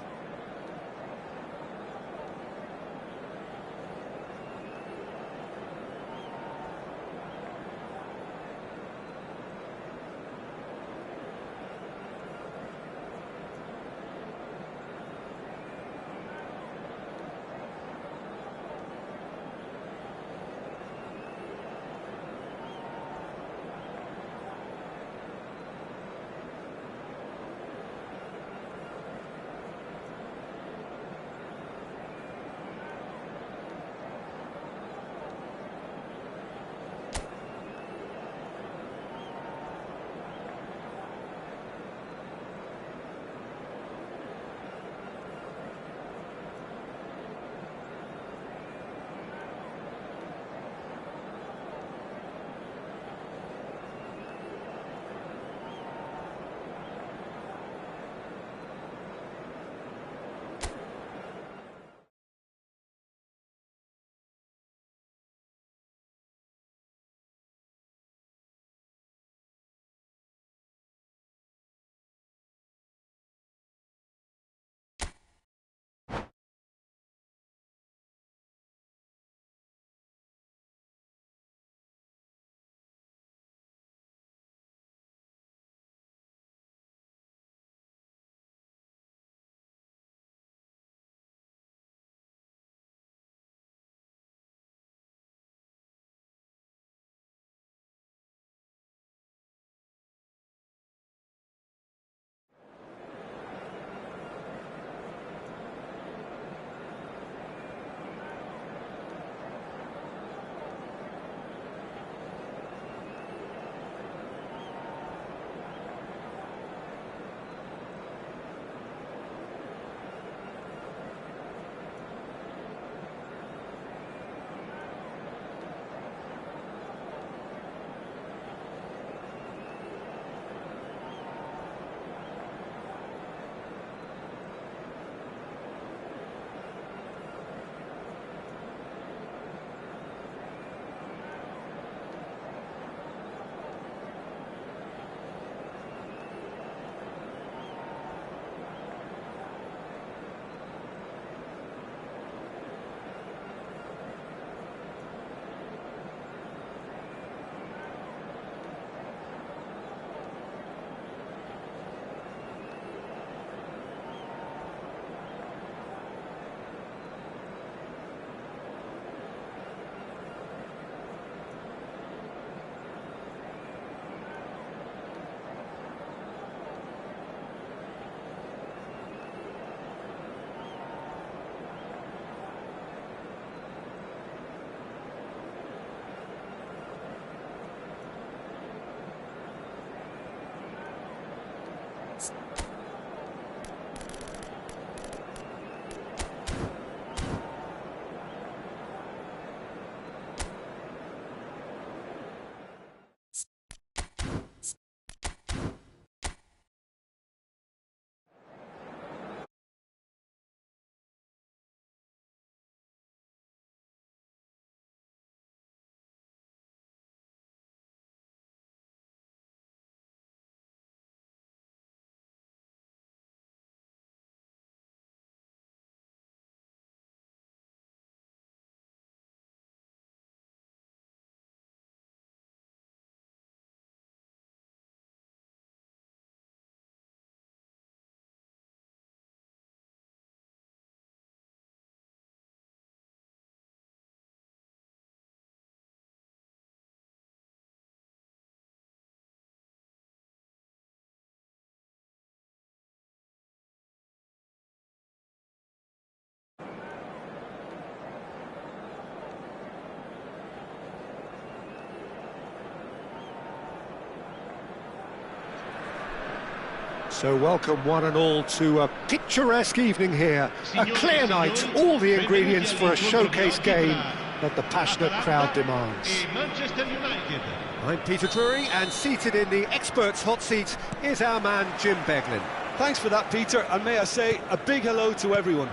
S2: So welcome one and all to a picturesque evening here. A clear night, all the ingredients for a showcase game that the passionate crowd demands.
S4: Manchester United.
S2: I'm Peter Drury, and seated in the experts' hot seat is our man Jim Beglin.
S3: Thanks for that, Peter, and may I say a big hello to everyone.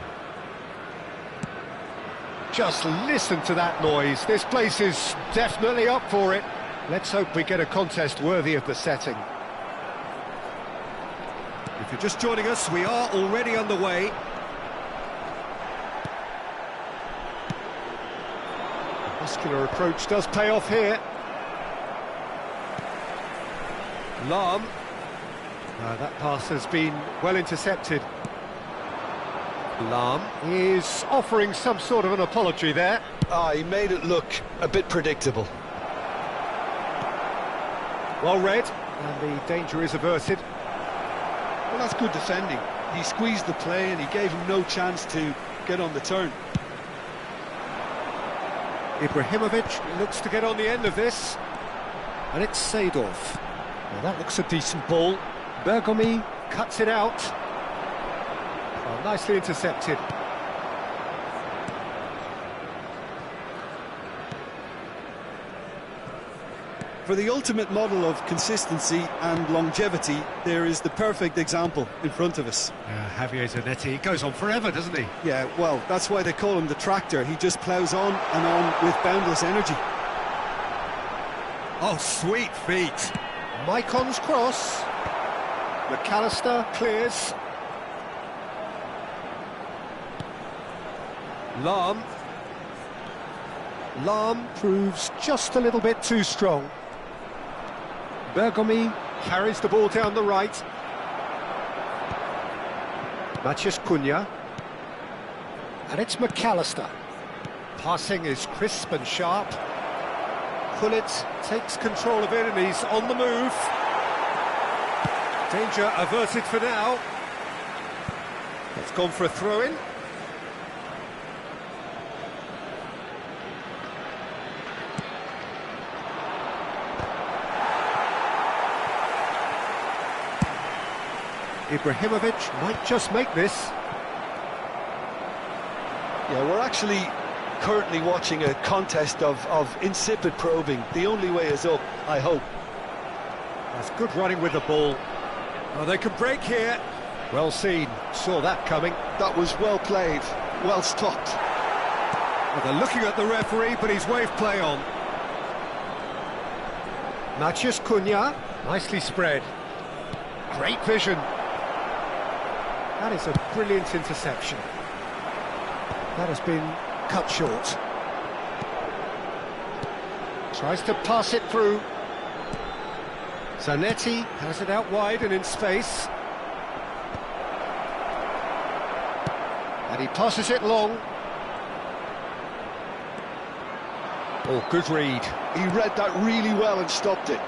S2: Just listen to that noise. This place is definitely up for it. Let's hope we get a contest worthy of the setting. If you're just joining us, we are already underway. The muscular approach does pay off here. Lahm. That pass has been well intercepted. Lahm is offering some sort of an apology there.
S3: He made it look a bit predictable.
S2: Well read, and the danger is averted.
S3: Well, that's good defending. He squeezed the play and he gave him no chance to get on the turn.
S2: Ibrahimovic looks to get on the end of this. And it's Seedorf. Well, that looks a decent ball. Bergomi cuts it out. Well, nicely intercepted.
S3: For the ultimate model of consistency and longevity, there is the perfect example in front of us.
S2: Javier Zanetti goes on forever, doesn't he?
S3: Yeah, well, that's why they call him the tractor. He just ploughs on and on with boundless energy.
S2: Oh, sweet feet. Maicon's cross. McAllister clears. Lahm. Lahm proves just a little bit too strong. Bergomi carries the ball down the right. Matheus Cunha. And it's McAllister. Passing is crisp and sharp. Gullit takes control of it and he's on the move. Danger averted for now. It's gone for a throw-in. Ibrahimovic might just make this.
S3: Yeah, we're actually currently watching a contest of insipid probing. The only way is up, I hope.
S2: That's good running with the ball. Oh, they can break here. Well seen, saw that coming.
S3: That was well played, well stopped.
S2: Well, they're looking at the referee, but he's waved play on. Matheus Cunha, nicely spread. Great vision. That is a brilliant interception. That has been cut short. Tries to pass it through. Zanetti has it out wide and in space. And he passes it long. Oh, good read.
S3: He read that really well and stopped it.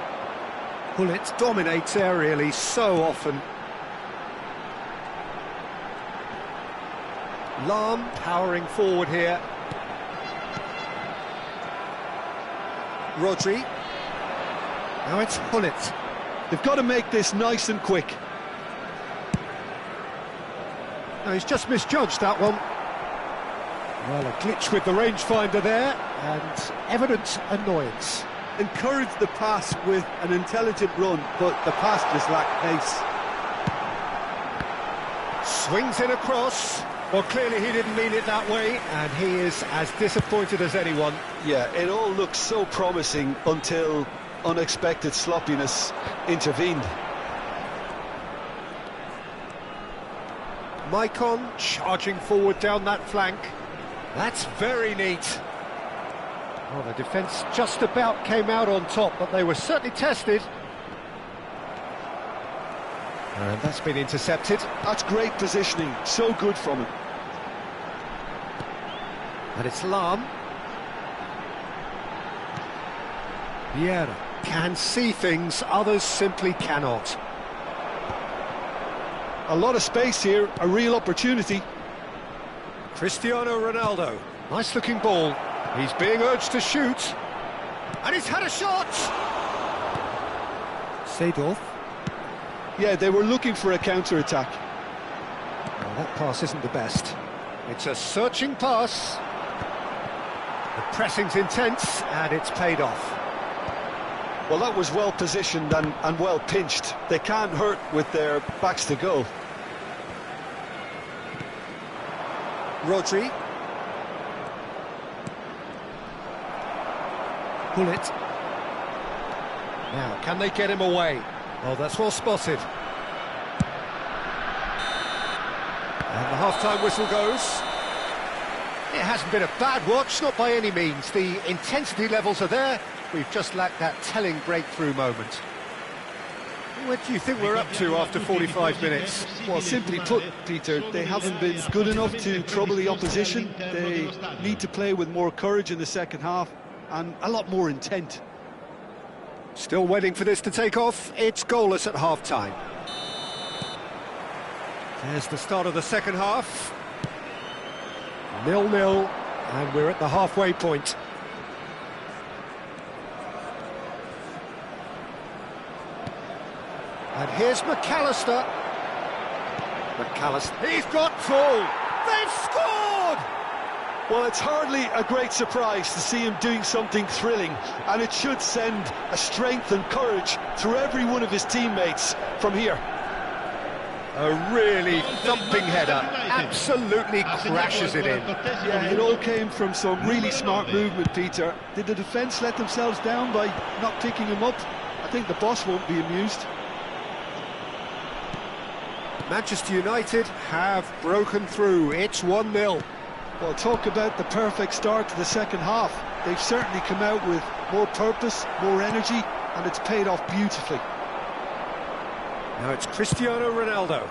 S2: Gullit dominates aerially so often. Lahm powering forward here. Rodri. Now it's Gullit.
S3: They've got to make this nice and quick.
S2: No, he's just misjudged that one. Well, a glitch with the rangefinder there, and evident annoyance.
S3: Encourage the pass with an intelligent run, but the pass just lacked pace.
S2: Swings in across. Well, clearly he didn't mean it that way, and he is as disappointed as anyone.
S3: Yeah, it all looks so promising until unexpected sloppiness intervened.
S2: Maicon charging forward down that flank. That's very neat. Well, the defence just about came out on top, but they were certainly tested. And that's been intercepted.
S3: That's great positioning, so good from him.
S2: And it's Lahm. Vieira can see things others simply cannot.
S3: A lot of space here, a real opportunity.
S2: Cristiano Ronaldo, nice looking ball. He's being urged to shoot. And he's had a shot! Seedorf.
S3: Yeah, they were looking for a counter-attack.
S2: Well, that pass isn't the best. It's a searching pass. The pressing's intense, and it's paid off.
S3: Well, that was well positioned and well pinched. They can't hurt with their backs to goal.
S2: Rodri. Bullet. Now, can they get him away? Oh, that's well spotted. And the half-time whistle goes. It hasn't been a bad watch, not by any means. The intensity levels are there. We've just lacked that telling breakthrough moment. What do you think we're up to after 45 minutes?
S3: Well, simply put, Peter, they haven't been good enough to trouble the opposition. They need to play with more courage in the second half and a lot more intent.
S2: Still waiting for this to take off. It's goalless at half-time. There's the start of the second half. 0-0, and we're at the halfway point. And here's McAllister. McAllister, he's got full! They've scored!
S3: Well, it's hardly a great surprise to see him doing something thrilling, and it should send a strength and courage through every one of his teammates from here.
S2: A really thumping header, absolutely crashes it in.
S3: Yeah, it all came from some really smart movement, Peter. Did the defence let themselves down by not picking him up? I think the boss won't be amused.
S2: Manchester United have broken through. It's 1-0.
S3: Well, talk about the perfect start to the second half. They've certainly come out with more purpose, more energy, and it's paid off beautifully.
S2: Now it's Cristiano Ronaldo.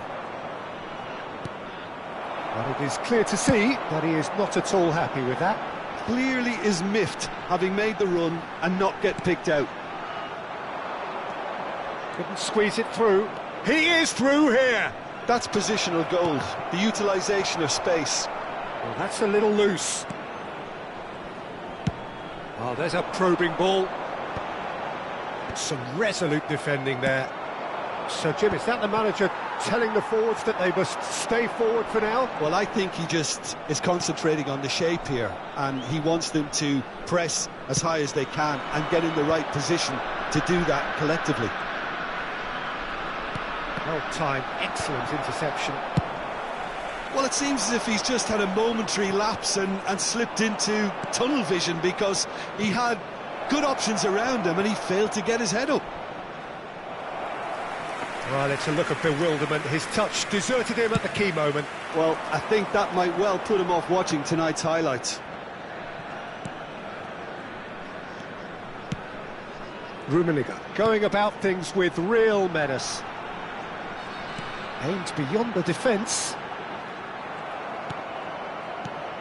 S2: But it is clear to see that he is not at all happy with that.
S3: Clearly is miffed, having made the run and not get picked out.
S2: Couldn't squeeze it through. He is through here!
S3: That's positional goal, the utilisation of space.
S2: Well, that's a little loose. Oh, there's a probing ball. Some resolute defending there. So, Jim, is that the manager telling the forwards that they must stay forward for now?
S3: Well, I think he just is concentrating on the shape here, and he wants them to press as high as they can and get in the right position to do that collectively.
S2: Well timed, excellent interception.
S3: Well, it seems as if he's just had a momentary lapse and slipped into tunnel vision, because he had good options around him and he failed to get his head up.
S2: Well, it's a look of bewilderment. His touch deserted him at the key moment.
S3: Well, I think that might well put him off watching tonight's highlights.
S2: Rummenigge going about things with real menace. Aimed beyond the defence.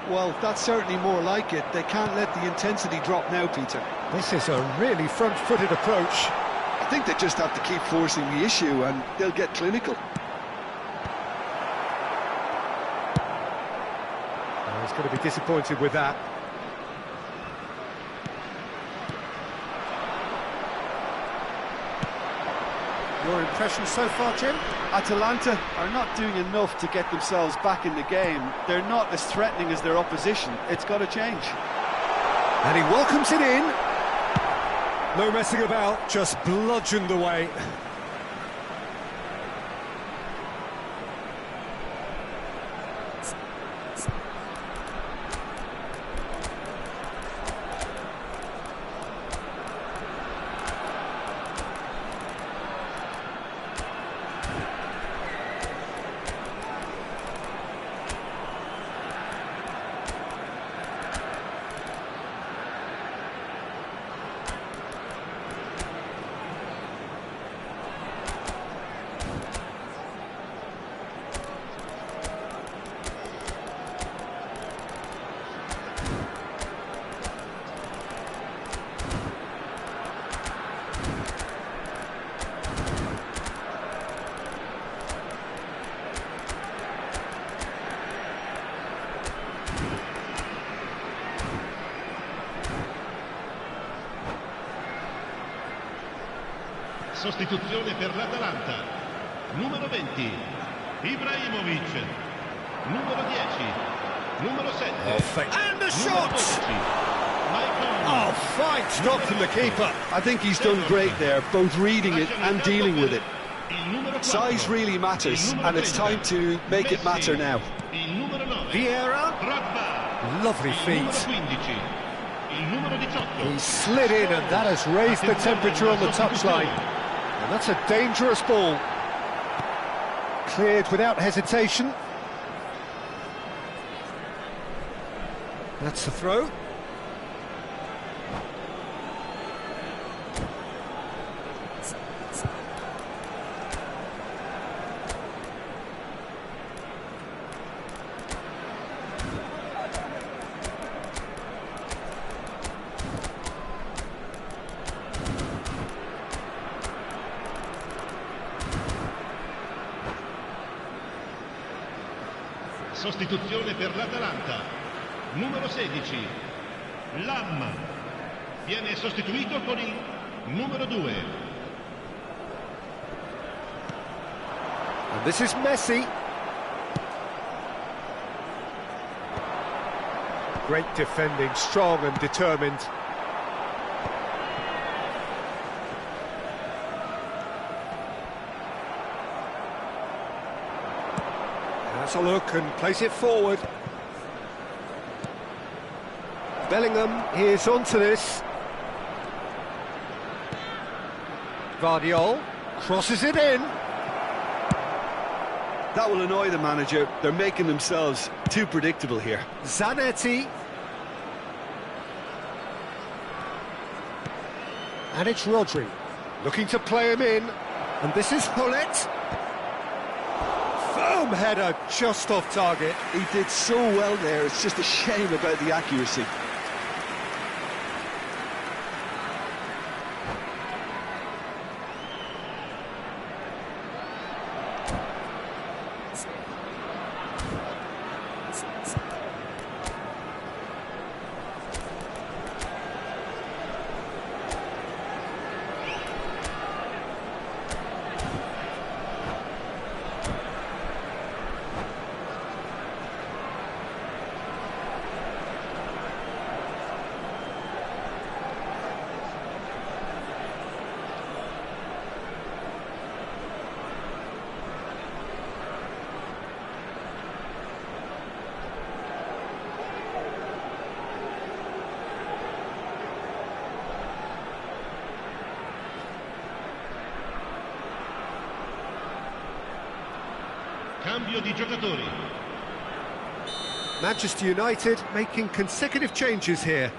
S3: Well, that's certainly more like it. They can't let the intensity drop now, Peter.
S2: This is a really front-footed approach.
S3: I think they just have to keep forcing the issue and they'll get clinical.
S2: Oh, he's going to be disappointed with that. Your impression so far, Jim?
S3: Atalanta are not doing enough to get themselves back in the game. They're not as threatening as their opposition. It's got to change.
S2: And he welcomes it in. No messing about, just bludgeoned away.
S4: Sostituzione per l'Atalanta. numero 20, Ibrahimovic, numero 10, numero 7,
S1: And the
S4: numero
S1: shot!
S4: 12, Maicon.
S1: Oh, fine stop from the keeper.
S3: I think he's done great there, both reading it and dealing with it.
S4: Il numero 4,
S3: Size really matters,
S4: il numero
S3: and it's
S4: 30,
S3: time to make it matter
S4: Messi,
S3: now.
S4: Il numero 9,
S1: Vieira.
S4: Drogba,
S1: Lovely
S4: il numero
S1: feet.
S4: 15, il numero 18.
S1: He slid in and that has raised the temperature on the touchline. And that's a dangerous ball. Cleared without hesitation. That's the throw.
S4: Sostituzione per l'Atalanta, numero 16, Lam, viene sostituito con il numero 2.
S1: And this is Messi. Great defending, strong and determined. Has a look and plays it forward. Bellingham is onto this. Vardiol crosses it in.
S3: That will annoy the manager. They're making themselves too predictable here.
S1: Zanetti. And it's Rodri. Looking to play him in. And this is Hullet. Firm header just off target.
S3: He did so well there, it's just a shame about the accuracy.
S4: Cambio di giocatori.
S1: Manchester United making consecutive changes here.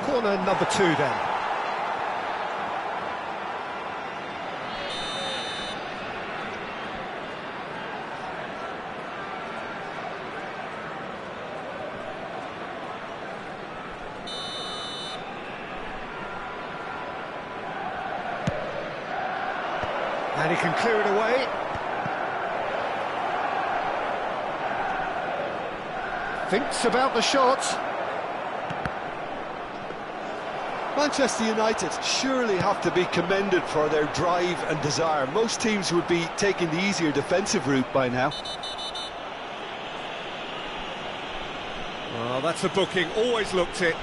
S1: Corner number 2 then. And he can clear it away. Thinks about the shot.
S3: Manchester United surely have to be commended for their drive and desire. Most teams would be taking the easier defensive route by now.
S1: Oh, that's a booking. Always looked it.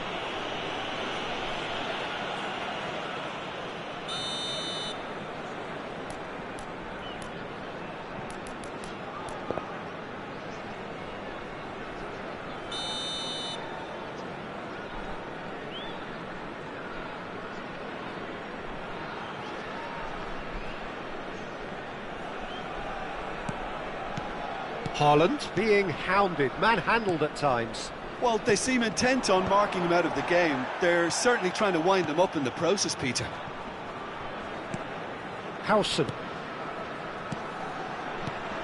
S1: Haaland being hounded, manhandled at times.
S3: Well, they seem intent on marking him out of the game. They're certainly trying to wind them up in the process, Peter.
S1: Howson.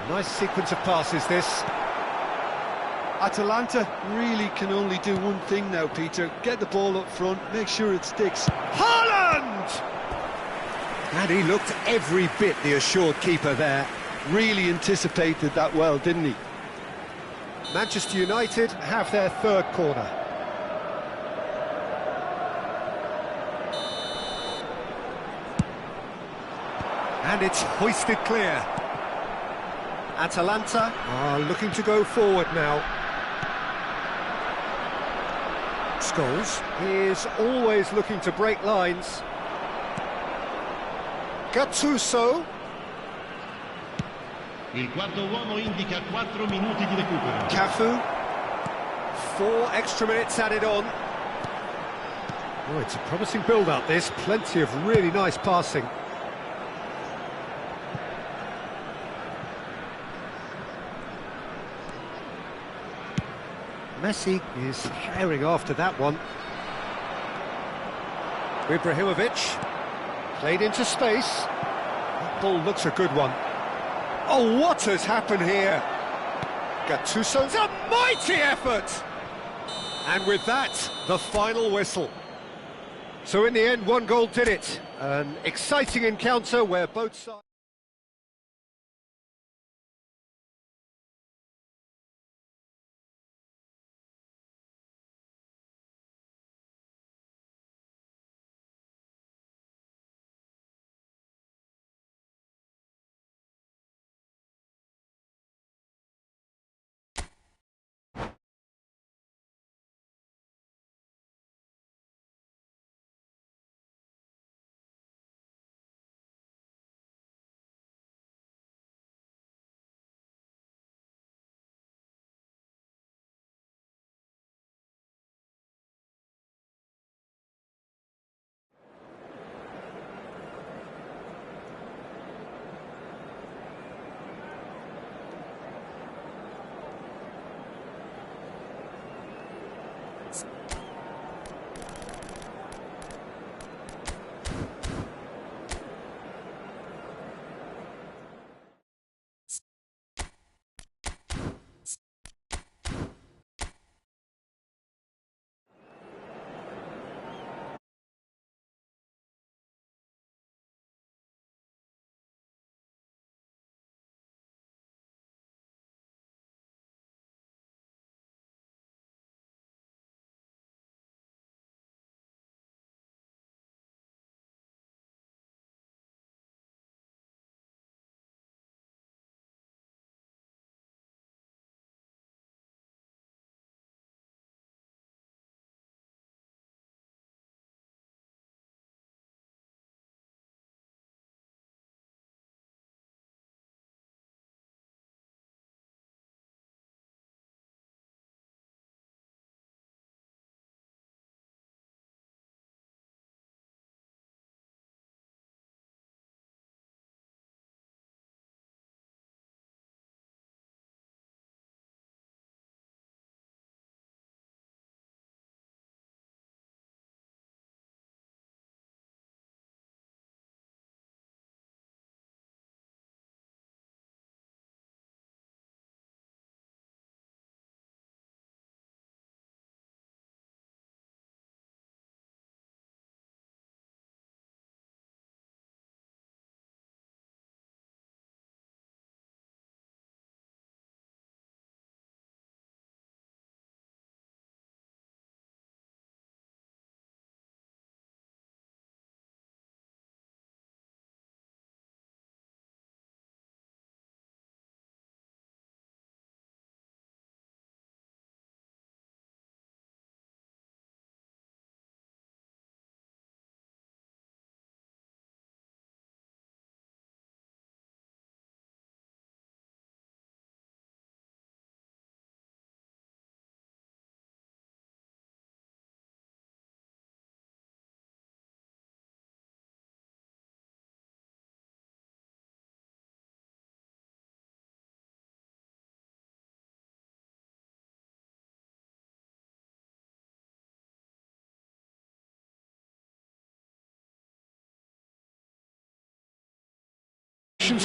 S1: Nice sequence of passes, this.
S3: Atalanta really can only do one thing now, Peter. Get the ball up front, make sure it sticks.
S1: Haaland! And he looked every bit the assured keeper there.
S3: Really anticipated that well, didn't he?
S2: Manchester United have their third corner. And it's hoisted clear. Atalanta are looking to go forward now. Scholes is always looking to break lines. Gattuso.
S4: Il quarto uomo indica 4 minuti di recupero.
S2: Cafu. 4 extra minutes added on. Oh, it's a promising build-up, this. Plenty of really nice passing. Messi is herring after that one. Ibrahimovic played into space. That ball looks a good one. Oh, what has happened here? Gattuso's a mighty effort! And with that, the final whistle. So in the end, 1 goal did it. An exciting encounter where both sides...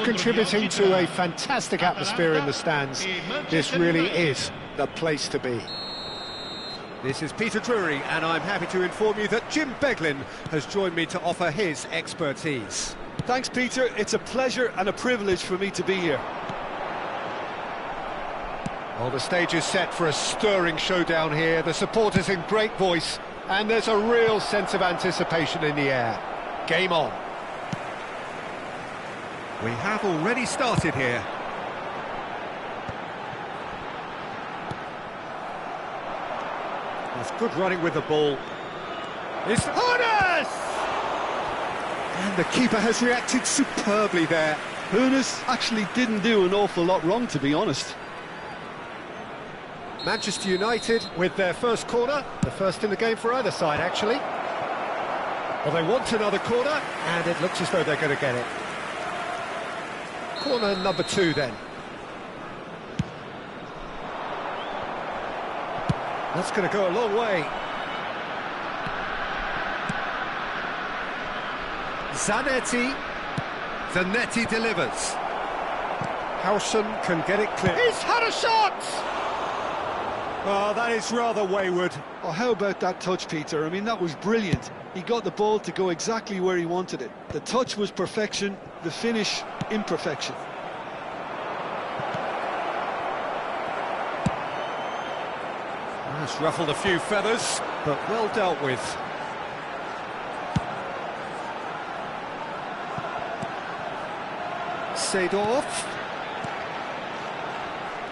S2: contributing to a fantastic atmosphere in the stands. This really is the place to be. This is Peter Drury, and I'm happy to inform you that Jim Beglin has joined me to offer his expertise.
S3: Thanks, Peter. It's a pleasure and a privilege for me to be here.
S2: Well, the stage is set for a stirring showdown here. The supporters in great voice, and there's a real sense of anticipation in the air. Game on. We have already started here. That's good running with the ball. It's Hoeneß! And the keeper has reacted superbly there.
S3: Hoeneß actually didn't do an awful lot wrong, to be honest.
S2: Manchester United with their first corner, the first in the game for either side, actually. Well, they want another corner, and it looks as though they're going to get it. Corner number 2, then. That's going to go a long way. Zanetti. Zanetti delivers. Howson can get it clear. He's had a shot! Oh, that is rather wayward.
S3: Oh, how about that touch, Peter? I mean, that was brilliant. He got the ball to go exactly where he wanted it. The touch was perfection, the finish, imperfection.
S2: That's ruffled a few feathers, but well dealt with. Seedorf.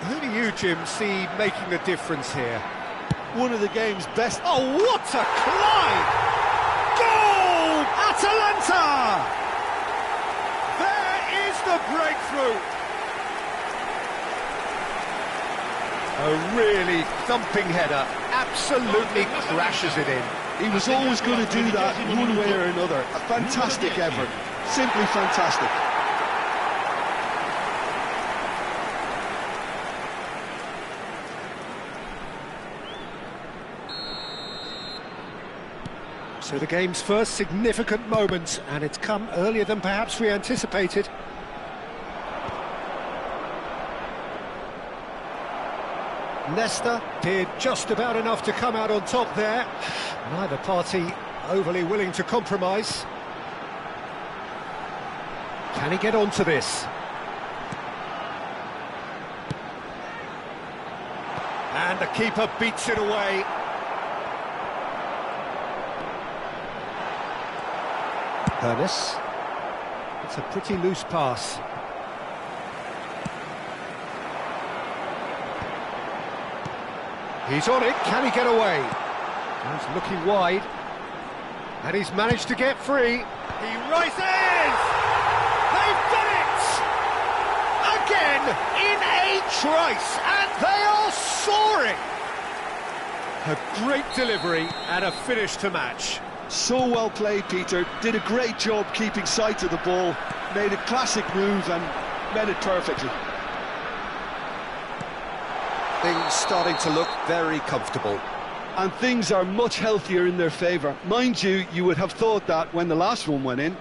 S2: Who do you, Jim, see making the difference here?
S3: One of the game's best.
S2: Oh, what a climb! Goal! Atalanta! There is the breakthrough! A really thumping header, absolutely crashes it in.
S3: He was always going to do that one way or another. A fantastic effort, simply fantastic.
S2: So the game's first significant moment, and it's come earlier than perhaps we anticipated. Nesta did just about enough to come out on top there. Neither party overly willing to compromise. Can he get onto this? And the keeper beats it away. Hoeneß. It's a pretty loose pass. He's on it, can he get away? He's looking wide. And he's managed to get free. He rises! They've done it! Again, in a trice, and they are soaring! A great delivery and a finish to match.
S3: So well played, Peter. Did a great job keeping sight of the ball. Made a classic move and met it perfectly.
S2: Things starting to look very comfortable.
S3: And things are much healthier in their favour. Mind you, you would have thought that when the last one went in.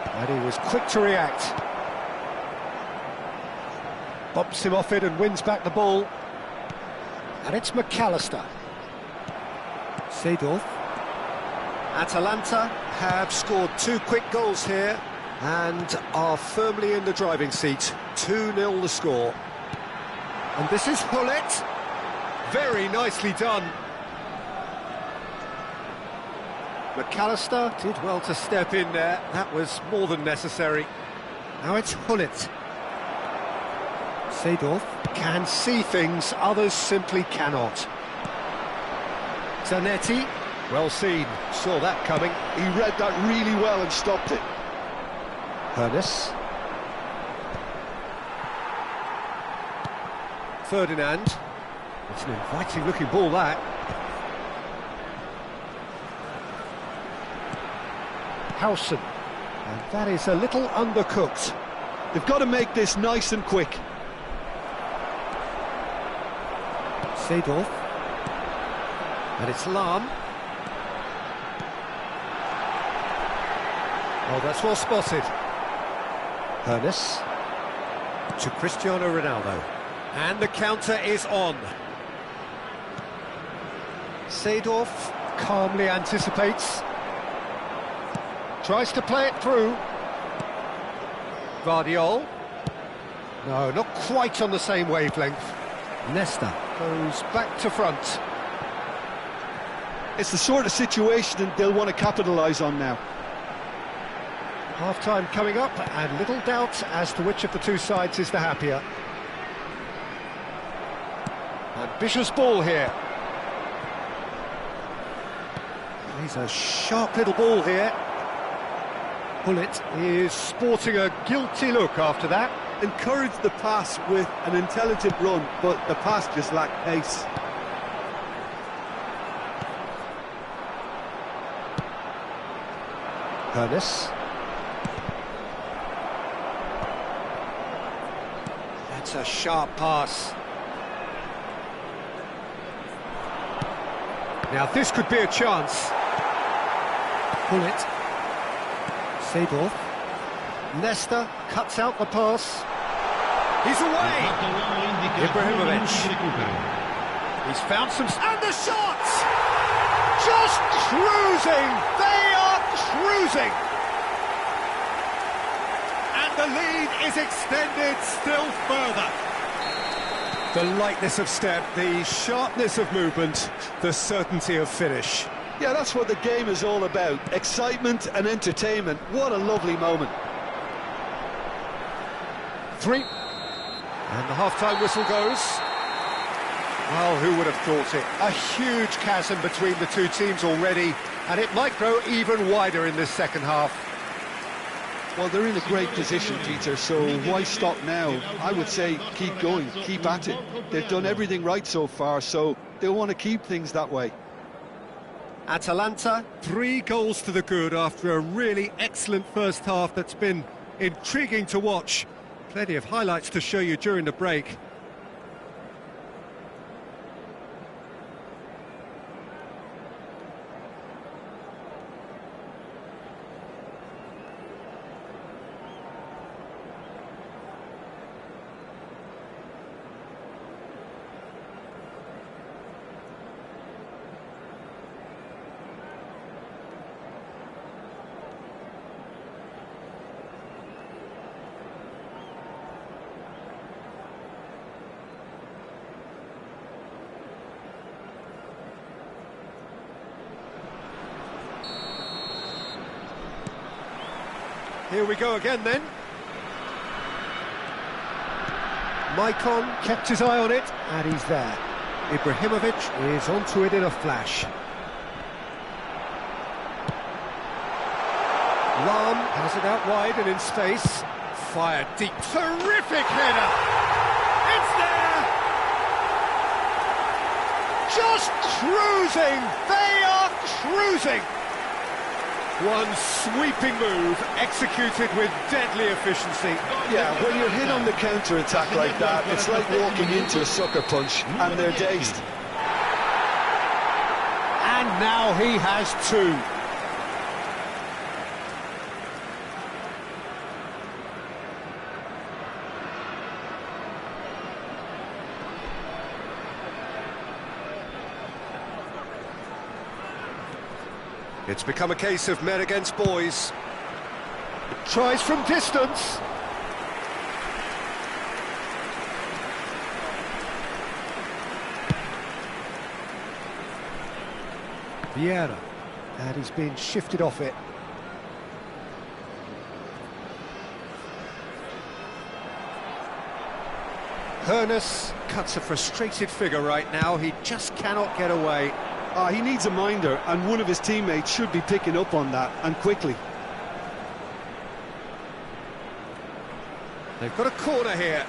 S2: And he was quick to react. Bumps him off it and wins back the ball. And it's McAllister. Seedorf. Atalanta have scored 2 quick goals here and are firmly in the driving seat. 2-0 the score. And this is Gullit. Very nicely done. McAllister did well to step in there. That was more than necessary. Now it's Gullit. Seedorf can see things others simply cannot. Zanetti, well seen, saw that coming.
S3: He read that really well and stopped it.
S2: Hoeneß. Ferdinand. It's an inviting looking ball, that. Howson. And that is a little undercooked.
S3: They've got to make this nice and quick.
S2: Seedorf. And it's Lahm. Oh, that's well spotted. Hoeneß to Cristiano Ronaldo. And the counter is on. Seedorf calmly anticipates. Tries to play it through. Guardiol. No, not quite on the same wavelength. Nesta goes back to front.
S3: It's the sort of situation that they'll want to capitalise on now.
S2: Half-time coming up, and little doubt as to which of the two sides is the happier. Ambitious ball here. He's a sharp little ball here. Pullet is sporting a guilty look after that.
S3: Encouraged the pass with an intelligent run, but the pass just lacked pace.
S2: Ernest. That's a sharp pass. Now this could be a chance. Pullet. Seedorf. Nesta cuts out the pass. He's away! Ibrahimovic. He's found some... And the shot! Just cruising! They are cruising! And the lead is extended still further. The lightness of step, the sharpness of movement, the certainty of finish.
S3: Yeah, that's what the game is all about. Excitement and entertainment. What a lovely moment.
S2: 3. And the half-time whistle goes. Well, who would have thought it? A huge chasm between the two teams already, and it might grow even wider in this second half.
S3: Well, they're in a great position, Peter, so why stop now? I would say keep going, keep at it. They've done everything right so far, so they'll want to keep things that way.
S2: Atalanta, 3 goals to the good after a really excellent first half that's been intriguing to watch. Plenty of highlights to show you during the break. Here we go again then. Maicon kept his eye on it, and he's there. Ibrahimovic is onto it in a flash. Lam has it out wide and in space. Fired deep. Terrific header! It's there! Just cruising! They are cruising! One sweeping move, executed with deadly efficiency.
S3: Yeah, when you're hit on the counter-attack like that, it's like walking into a sucker punch, and they're dazed.
S2: And now he has 2. It's become a case of men against boys. Tries from distance. Vieira. And he's been shifted off it. Hernus cuts a frustrated figure right now. He just cannot get away.
S3: He needs a minder, and one of his teammates should be picking up on that, and quickly.
S2: They've got a corner here.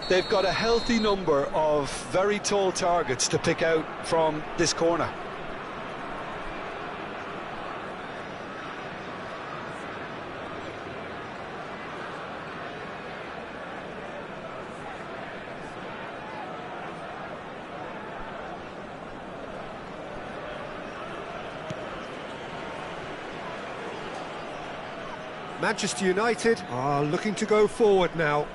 S3: They've got a healthy number of very tall targets to pick out from this corner.
S2: Manchester United are looking to go forward now.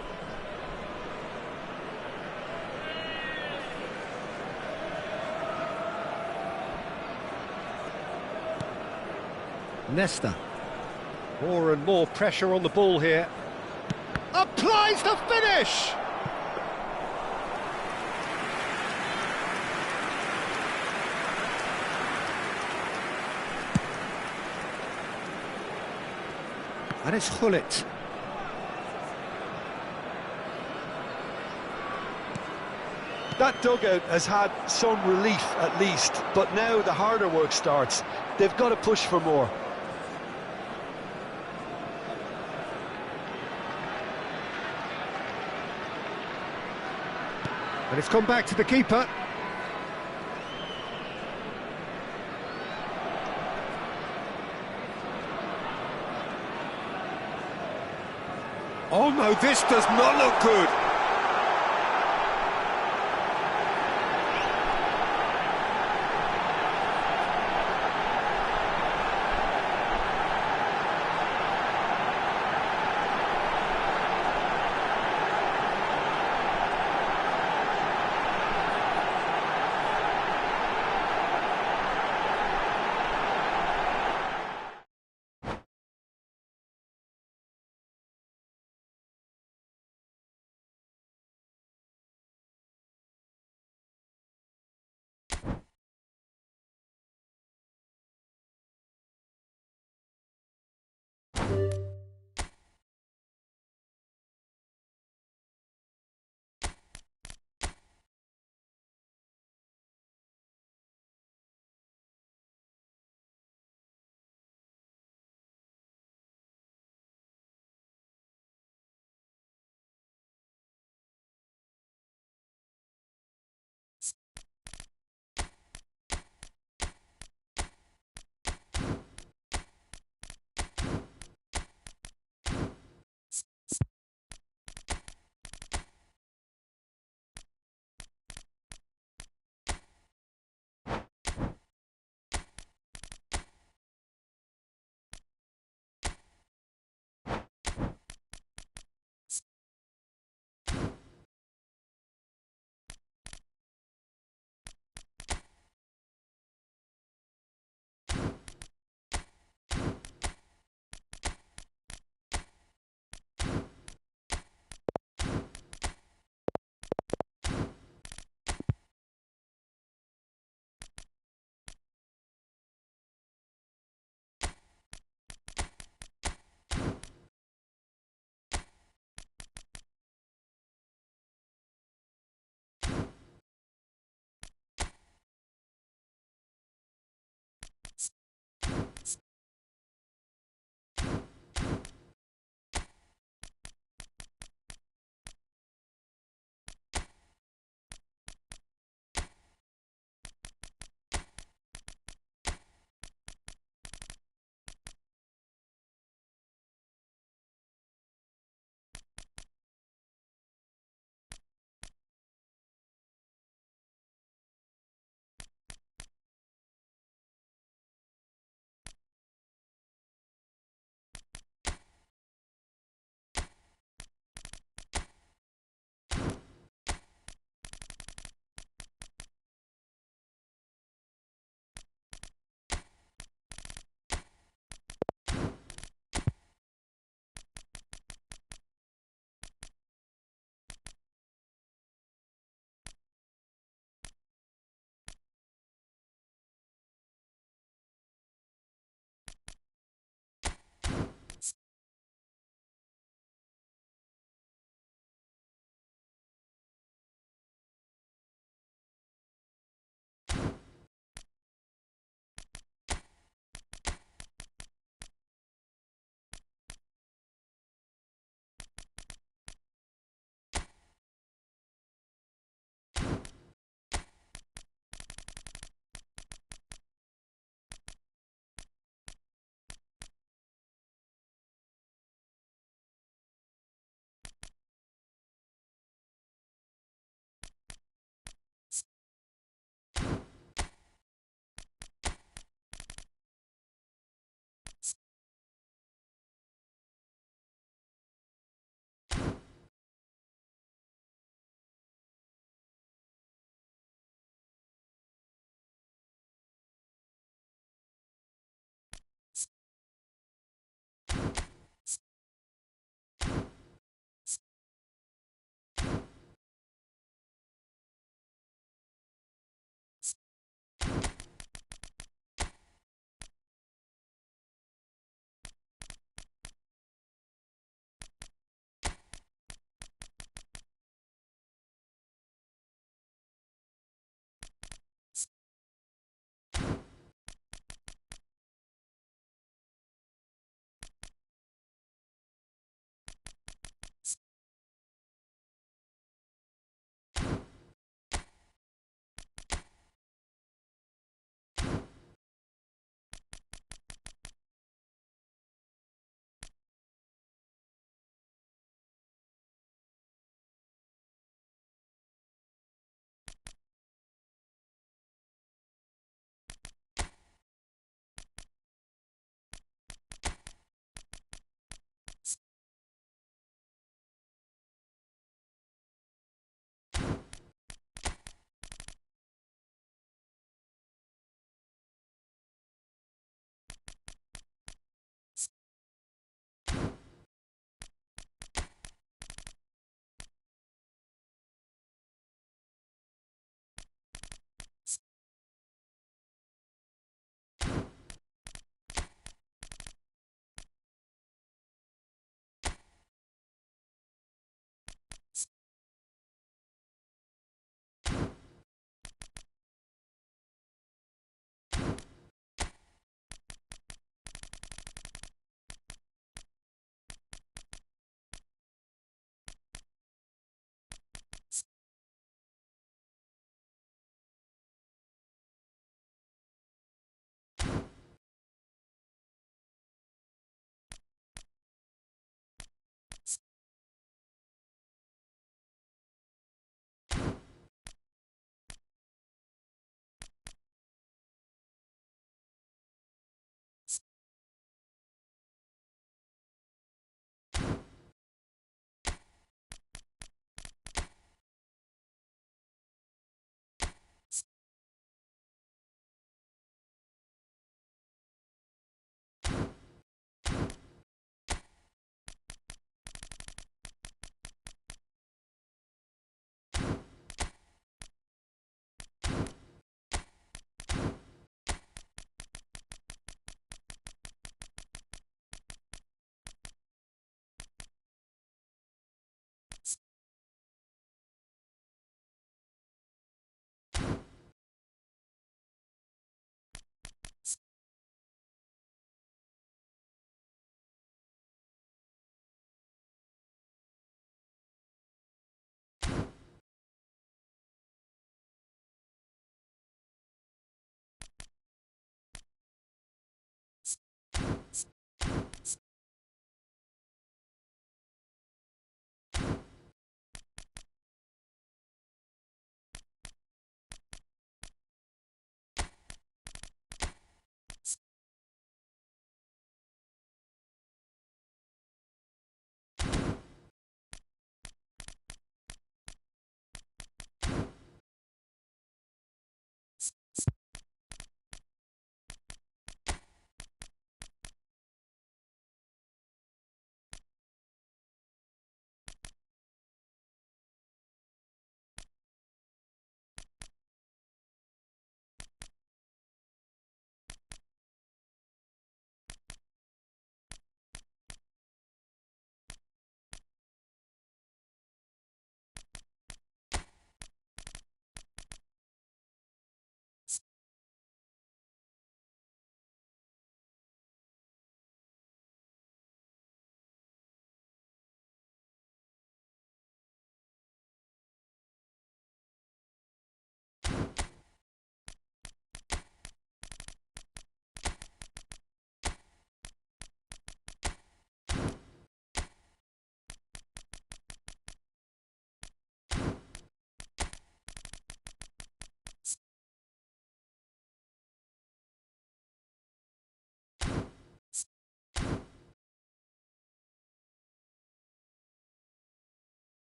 S2: Nesta. More and more pressure on the ball here. Applies the finish! And it's Gullit.
S3: That dugout has had some relief at least, but now the harder work starts. They've got to push for more.
S2: And it's come back to the keeper. Oh no, this does not look good.